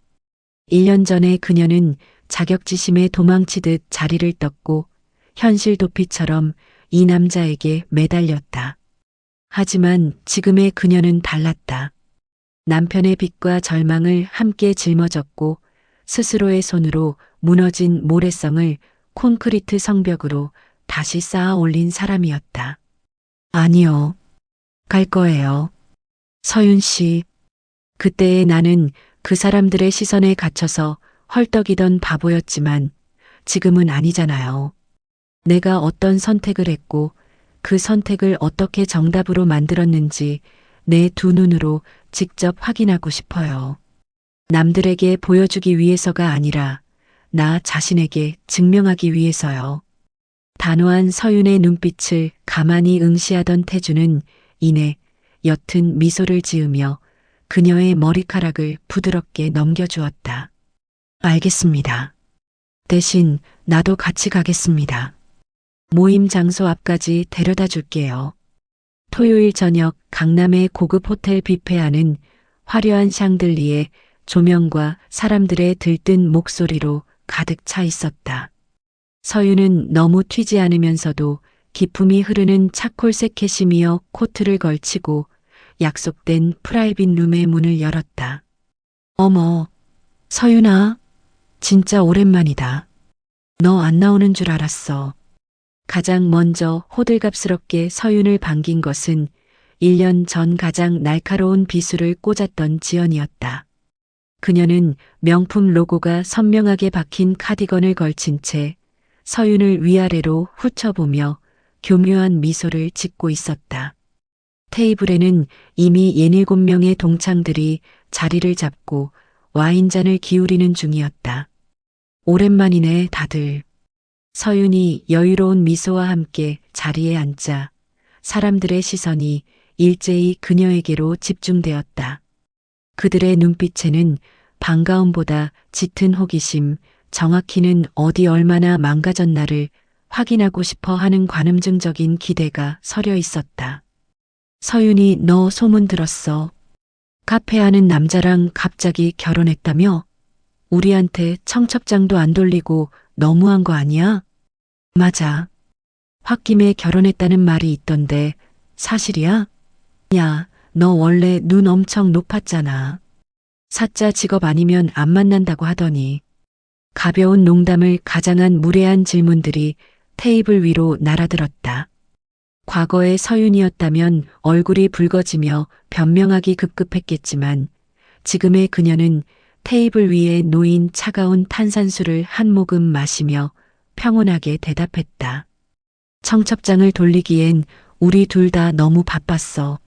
1년 전에 그녀는 자격지심에 도망치듯 자리를 떴고 현실 도피처럼 이 남자에게 매달렸다. 하지만 지금의 그녀는 달랐다. 남편의 빚과 절망을 함께 짊어졌고 스스로의 손으로 무너진 모래성을 콘크리트 성벽으로 다시 쌓아 올린 사람이었다. 아니요. 갈 거예요. 서윤 씨. 그때의 나는 그 사람들의 시선에 갇혀서 헐떡이던 바보였지만 지금은 아니잖아요. 내가 어떤 선택을 했고 그 선택을 어떻게 정답으로 만들었는지 내 두 눈으로 직접 확인하고 싶어요. 남들에게 보여주기 위해서가 아니라 나 자신에게 증명하기 위해서요. 단호한 서윤의 눈빛을 가만히 응시하던 태주는 이내 옅은 미소를 지으며 그녀의 머리카락을 부드럽게 넘겨주었다. 알겠습니다. 대신 나도 같이 가겠습니다. 모임 장소 앞까지 데려다 줄게요. 토요일 저녁 강남의 고급 호텔 뷔페안은 화려한 샹들리에 조명과 사람들의 들뜬 목소리로 가득 차 있었다. 서윤은 너무 튀지 않으면서도 기품이 흐르는 차콜색 캐시미어 코트를 걸치고 약속된 프라이빗 룸의 문을 열었다. 어머, 서윤아, 진짜 오랜만이다. 너 안 나오는 줄 알았어. 가장 먼저 호들갑스럽게 서윤을 반긴 것은 1년 전 가장 날카로운 비수를 꽂았던 지연이었다. 그녀는 명품 로고가 선명하게 박힌 카디건을 걸친 채 서윤을 위아래로 훑어보며 교묘한 미소를 짓고 있었다. 테이블에는 이미 67명의 동창들이 자리를 잡고 와인잔을 기울이는 중이었다. 오랜만이네, 다들. 서윤이 여유로운 미소와 함께 자리에 앉자 사람들의 시선이 일제히 그녀에게로 집중되었다. 그들의 눈빛에는 반가움보다 짙은 호기심, 정확히는 어디 얼마나 망가졌나를 확인하고 싶어 하는 관음증적인 기대가 서려 있었다. 서윤이 너 소문 들었어. 카페 하는 남자랑 갑자기 결혼했다며? 우리한테 청첩장도 안 돌리고 너무한 거 아니야? 맞아. 홧김에 결혼했다는 말이 있던데 사실이야? 야, 너 원래 눈 엄청 높았잖아. 사짜 직업 아니면 안 만난다고 하더니. 가벼운 농담을 가장한 무례한 질문들이 테이블 위로 날아들었다. 과거의 서윤이었다면 얼굴이 붉어지며 변명하기 급급했겠지만 지금의 그녀는 테이블 위에 놓인 차가운 탄산수를 한 모금 마시며 평온하게 대답했다. 청첩장을 돌리기엔 우리 둘 다 너무 바빴어.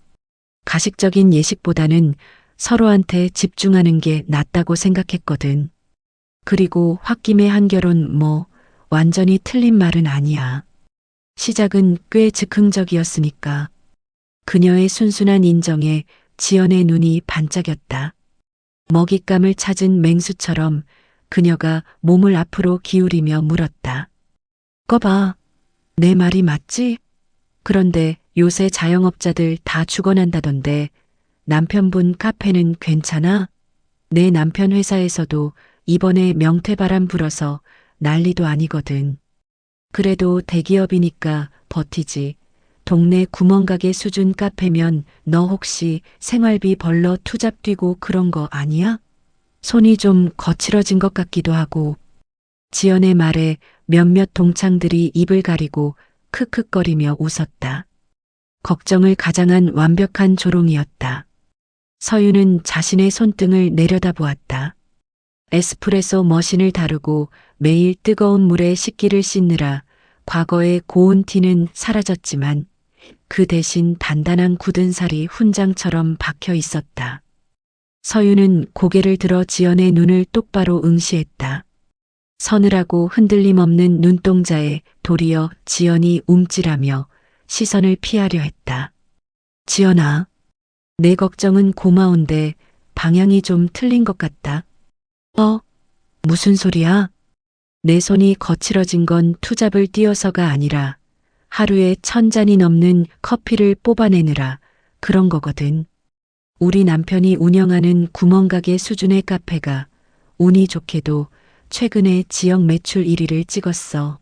가식적인 예식보다는 서로한테 집중하는 게 낫다고 생각했거든. 그리고 홧김에 한 결혼 완전히 틀린 말은 아니야. 시작은 꽤 즉흥적이었으니까. 그녀의 순순한 인정에 지연의 눈이 반짝였다. 먹잇감을 찾은 맹수처럼 그녀가 몸을 앞으로 기울이며 물었다. 꺼봐. 내 말이 맞지? 그런데 요새 자영업자들 다 죽어난다던데 남편분 카페는 괜찮아? 내 남편 회사에서도 이번에 명퇴바람 불어서 난리도 아니거든. 그래도 대기업이니까 버티지. 동네 구멍가게 수준 카페면 너 혹시 생활비 벌러 투잡 뛰고 그런 거 아니야? 손이 좀 거칠어진 것 같기도 하고. 지연의 말에 몇몇 동창들이 입을 가리고 크크거리며 웃었다. 걱정을 가장한 완벽한 조롱이었다. 서윤은 자신의 손등을 내려다보았다. 에스프레소 머신을 다루고 매일 뜨거운 물에 식기를 씻느라 과거의 고운 티는 사라졌지만 그 대신 단단한 굳은 살이 훈장처럼 박혀 있었다. 서윤은 고개를 들어 지연의 눈을 똑바로 응시했다. 서늘하고 흔들림 없는 눈동자에 도리어 지연이 움찔하며 시선을 피하려 했다. 지연아, 내 걱정은 고마운데 방향이 좀 틀린 것 같다. 무슨 소리야? 내 손이 거칠어진 건 투잡을 띄어서가 아니라 하루에 1,000잔이 넘는 커피를 뽑아내느라 그런 거거든. 우리 남편이 운영하는 구멍가게 수준의 카페가 운이 좋게도 최근에 지역 매출 1위를 찍었어.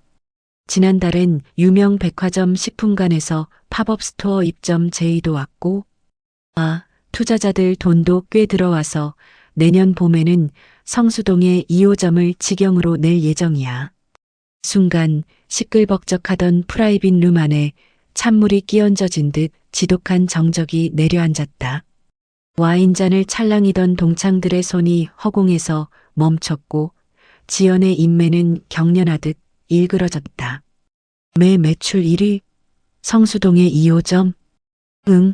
지난달엔 유명 백화점 식품관에서 팝업 스토어 입점 제의도 왔고, 투자자들 돈도 꽤 들어와서 내년 봄에는 성수동의 2호점을 직영으로 낼 예정이야. 순간 시끌벅적하던 프라이빗 룸 안에 찬물이 끼얹어진 듯 지독한 정적이 내려앉았다. 와인잔을 찰랑이던 동창들의 손이 허공에서 멈췄고 지연의 인매는 경련하듯 일그러졌다. 매출 1위? 성수동의 2호점? 응.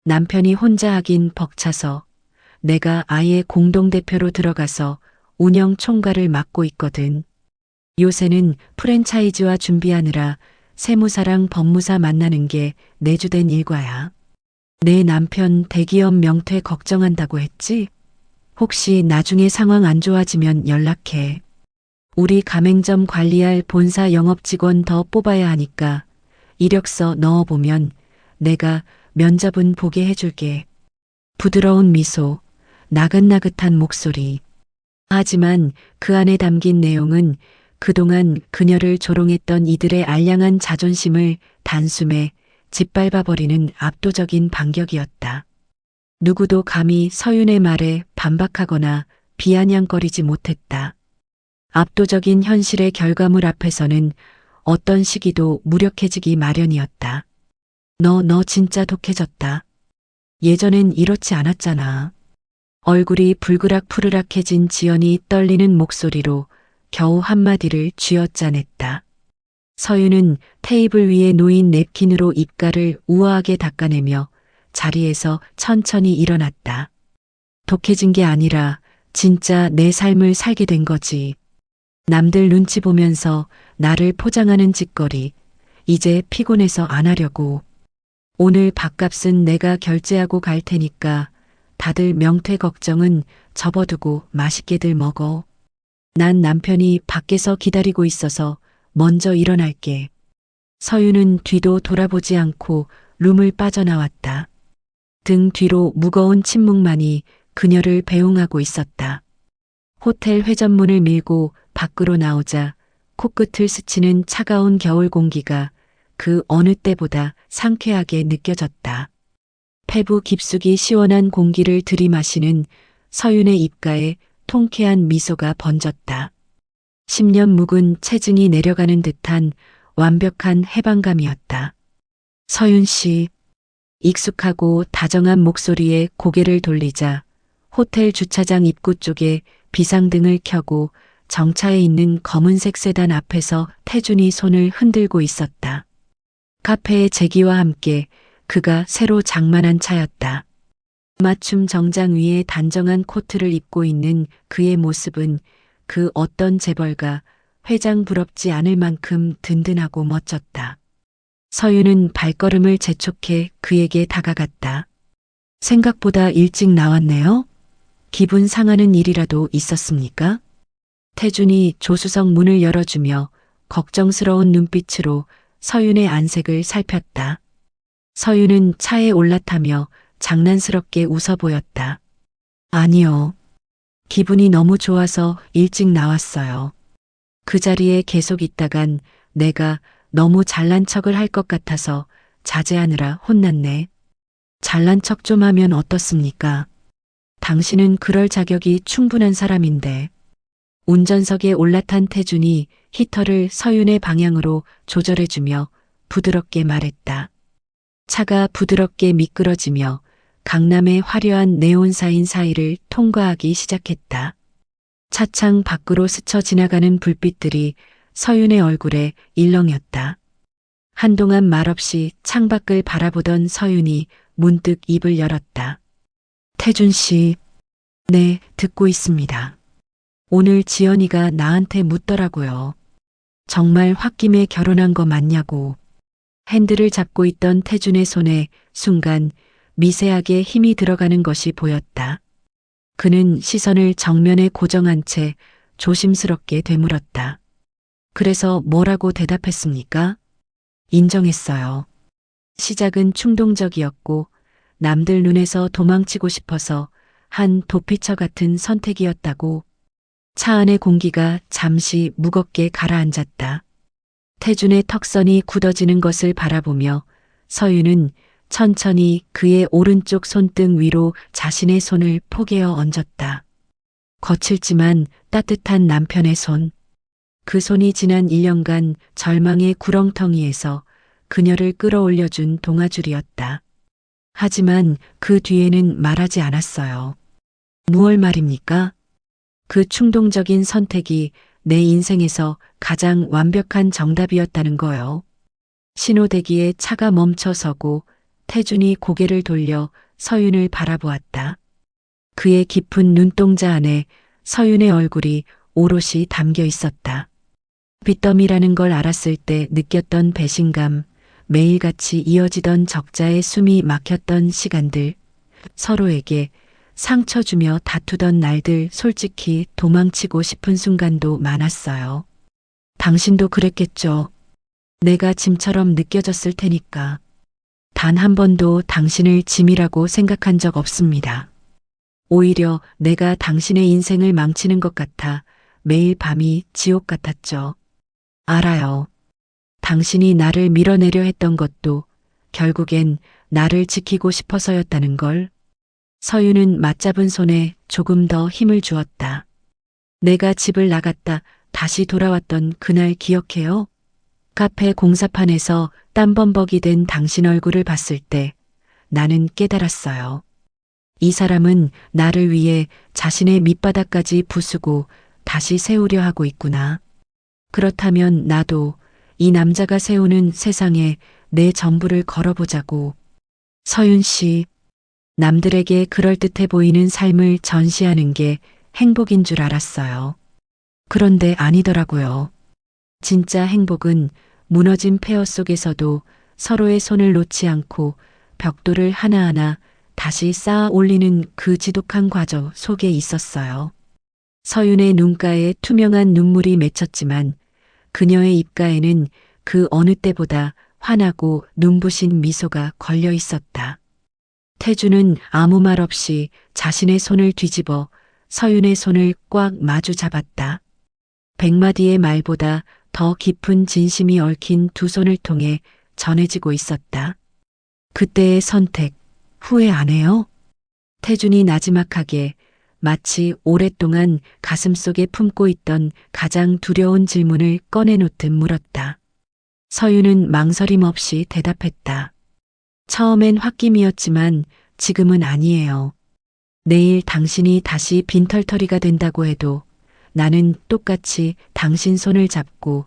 남편이 혼자 하긴 벅차서 내가 아예 공동대표로 들어가서 운영 총괄을 맡고 있거든. 요새는 프랜차이즈화 준비하느라 세무사랑 법무사 만나는 게 내주된 일과야. 내 남편 대기업 명퇴 걱정한다고 했지? 혹시 나중에 상황 안 좋아지면 연락해. 우리 가맹점 관리할 본사 영업직원 더 뽑아야 하니까 이력서 넣어보면 내가 면접은 보게 해줄게. 부드러운 미소, 나긋나긋한 목소리. 하지만 그 안에 담긴 내용은 그동안 그녀를 조롱했던 이들의 알량한 자존심을 단숨에 짓밟아버리는 압도적인 반격이었다. 누구도 감히 서윤의 말에 반박하거나 비아냥거리지 못했다. 압도적인 현실의 결과물 앞에서는 어떤 시기도 무력해지기 마련이었다. 너 진짜 독해졌다. 예전엔 이렇지 않았잖아. 얼굴이 불그락푸르락해진 지연이 떨리는 목소리로 겨우 한마디를 쥐어짜냈다. 서윤은 테이블 위에 놓인 냅킨으로 입가를 우아하게 닦아내며 자리에서 천천히 일어났다. 독해진 게 아니라 진짜 내 삶을 살게 된 거지. 남들 눈치 보면서 나를 포장하는 짓거리, 이제 피곤해서 안 하려고. 오늘 밥값은 내가 결제하고 갈 테니까 다들 명퇴 걱정은 접어두고 맛있게들 먹어. 난 남편이 밖에서 기다리고 있어서 먼저 일어날게. 서윤은 뒤도 돌아보지 않고 룸을 빠져나왔다. 등 뒤로 무거운 침묵만이 그녀를 배웅하고 있었다. 호텔 회전문을 밀고 밖으로 나오자 코끝을 스치는 차가운 겨울 공기가 그 어느 때보다 상쾌하게 느껴졌다. 폐부 깊숙이 시원한 공기를 들이마시는 서윤의 입가에 통쾌한 미소가 번졌다. 10년 묵은 체증이 내려가는 듯한 완벽한 해방감이었다. 서윤 씨, 익숙하고 다정한 목소리에 고개를 돌리자 호텔 주차장 입구 쪽에 비상등을 켜고 정차해 있는 검은색 세단 앞에서 태준이 손을 흔들고 있었다. 카페의 제기와 함께 그가 새로 장만한 차였다. 맞춤 정장 위에 단정한 코트를 입고 있는 그의 모습은 그 어떤 재벌가 회장 부럽지 않을 만큼 든든하고 멋졌다. 서윤은 발걸음을 재촉해 그에게 다가갔다. 생각보다 일찍 나왔네요. 기분 상하는 일이라도 있었습니까? 태준이 조수석 문을 열어주며 걱정스러운 눈빛으로 서윤의 안색을 살폈다. 서윤은 차에 올라타며 장난스럽게 웃어 보였다. 아니요. 기분이 너무 좋아서 일찍 나왔어요. 그 자리에 계속 있다간 내가 너무 잘난 척을 할 것 같아서 자제하느라 혼났네. 잘난 척 좀 하면 어떻습니까? 당신은 그럴 자격이 충분한 사람인데. 운전석에 올라탄 태준이 히터를 서윤의 방향으로 조절해주며 부드럽게 말했다. 차가 부드럽게 미끄러지며 강남의 화려한 네온사인 사이를 통과하기 시작했다. 차창 밖으로 스쳐 지나가는 불빛들이 서윤의 얼굴에 일렁였다. 한동안 말없이 창밖을 바라보던 서윤이 문득 입을 열었다. 태준 씨, 네, 듣고 있습니다. 오늘 지연이가 나한테 묻더라고요. 정말 홧김에 결혼한 거 맞냐고. 핸들을 잡고 있던 태준의 손에 순간 미세하게 힘이 들어가는 것이 보였다. 그는 시선을 정면에 고정한 채 조심스럽게 되물었다. 그래서 뭐라고 대답했습니까? 인정했어요. 시작은 충동적이었고 남들 눈에서 도망치고 싶어서 한 도피처 같은 선택이었다고. 차 안의 공기가 잠시 무겁게 가라앉았다. 태준의 턱선이 굳어지는 것을 바라보며 서윤은 천천히 그의 오른쪽 손등 위로 자신의 손을 포개어 얹었다. 거칠지만 따뜻한 남편의 손. 그 손이 지난 1년간 절망의 구렁텅이에서 그녀를 끌어올려준 동아줄이었다. 하지만 그 뒤에는 말하지 않았어요. 무얼 말입니까? 그 충동적인 선택이 내 인생에서 가장 완벽한 정답이었다는 거요. 신호대기에 차가 멈춰서고 태준이 고개를 돌려 서윤을 바라보았다. 그의 깊은 눈동자 안에 서윤의 얼굴이 오롯이 담겨 있었다. 빚더미라는 걸 알았을 때 느꼈던 배신감, 매일같이 이어지던 적자의 숨이 막혔던 시간들, 서로에게 상처 주며 다투던 날들, 솔직히 도망치고 싶은 순간도 많았어요. 당신도 그랬겠죠. 내가 짐처럼 느껴졌을 테니까. 단 한 번도 당신을 짐이라고 생각한 적 없습니다. 오히려 내가 당신의 인생을 망치는 것 같아 매일 밤이 지옥 같았죠. 알아요. 당신이 나를 밀어내려 했던 것도 결국엔 나를 지키고 싶어서였다는 걸. 서윤은 맞잡은 손에 조금 더 힘을 주었다. 내가 집을 나갔다 다시 돌아왔던 그날 기억해요? 카페 공사판에서 땀범벅이 된 당신 얼굴을 봤을 때 나는 깨달았어요. 이 사람은 나를 위해 자신의 밑바닥까지 부수고 다시 세우려 하고 있구나. 그렇다면 나도 이 남자가 세우는 세상에 내 전부를 걸어보자고. 서윤 씨, 남들에게 그럴듯해 보이는 삶을 전시하는 게 행복인 줄 알았어요. 그런데 아니더라고요. 진짜 행복은 무너진 폐허 속에서도 서로의 손을 놓지 않고 벽돌을 하나하나 다시 쌓아 올리는 그 지독한 과정 속에 있었어요. 서윤의 눈가에 투명한 눈물이 맺혔지만 그녀의 입가에는 그 어느 때보다 환하고 눈부신 미소가 걸려 있었다. 태주는 아무 말 없이 자신의 손을 뒤집어 서윤의 손을 꽉 마주 잡았다. 100마디의 말보다 더 깊은 진심이 얽힌 두 손을 통해 전해지고 있었다. 그때의 선택, 후회 안 해요? 태준이 나지막하게 마치 오랫동안 가슴속에 품고 있던 가장 두려운 질문을 꺼내놓듯 물었다. 서윤은 망설임 없이 대답했다. 처음엔 홧김이었지만 지금은 아니에요. 내일 당신이 다시 빈털터리가 된다고 해도 나는 똑같이 당신 손을 잡고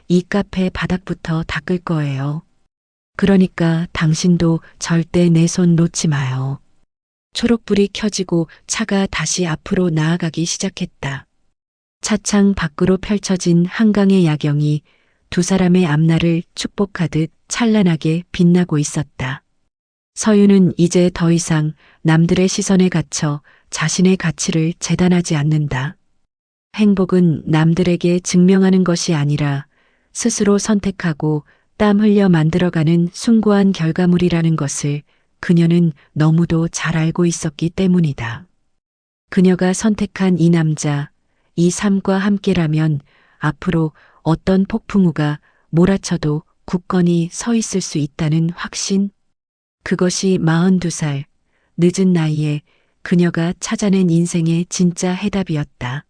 이 카페 바닥부터 닦을 거예요. 그러니까 당신도 절대 내 손 놓지 마요. 초록불이 켜지고 차가 다시 앞으로 나아가기 시작했다. 차창 밖으로 펼쳐진 한강의 야경이 두 사람의 앞날을 축복하듯 찬란하게 빛나고 있었다. 서윤은 이제 더 이상 남들의 시선에 갇혀 자신의 가치를 재단하지 않는다. 행복은 남들에게 증명하는 것이 아니라 스스로 선택하고 땀 흘려 만들어가는 숭고한 결과물이라는 것을 그녀는 너무도 잘 알고 있었기 때문이다. 그녀가 선택한 이 남자, 이 삶과 함께라면 앞으로 어떤 폭풍우가 몰아쳐도 굳건히 서 있을 수 있다는 확신? 그것이 42살, 늦은 나이에 그녀가 찾아낸 인생의 진짜 해답이었다.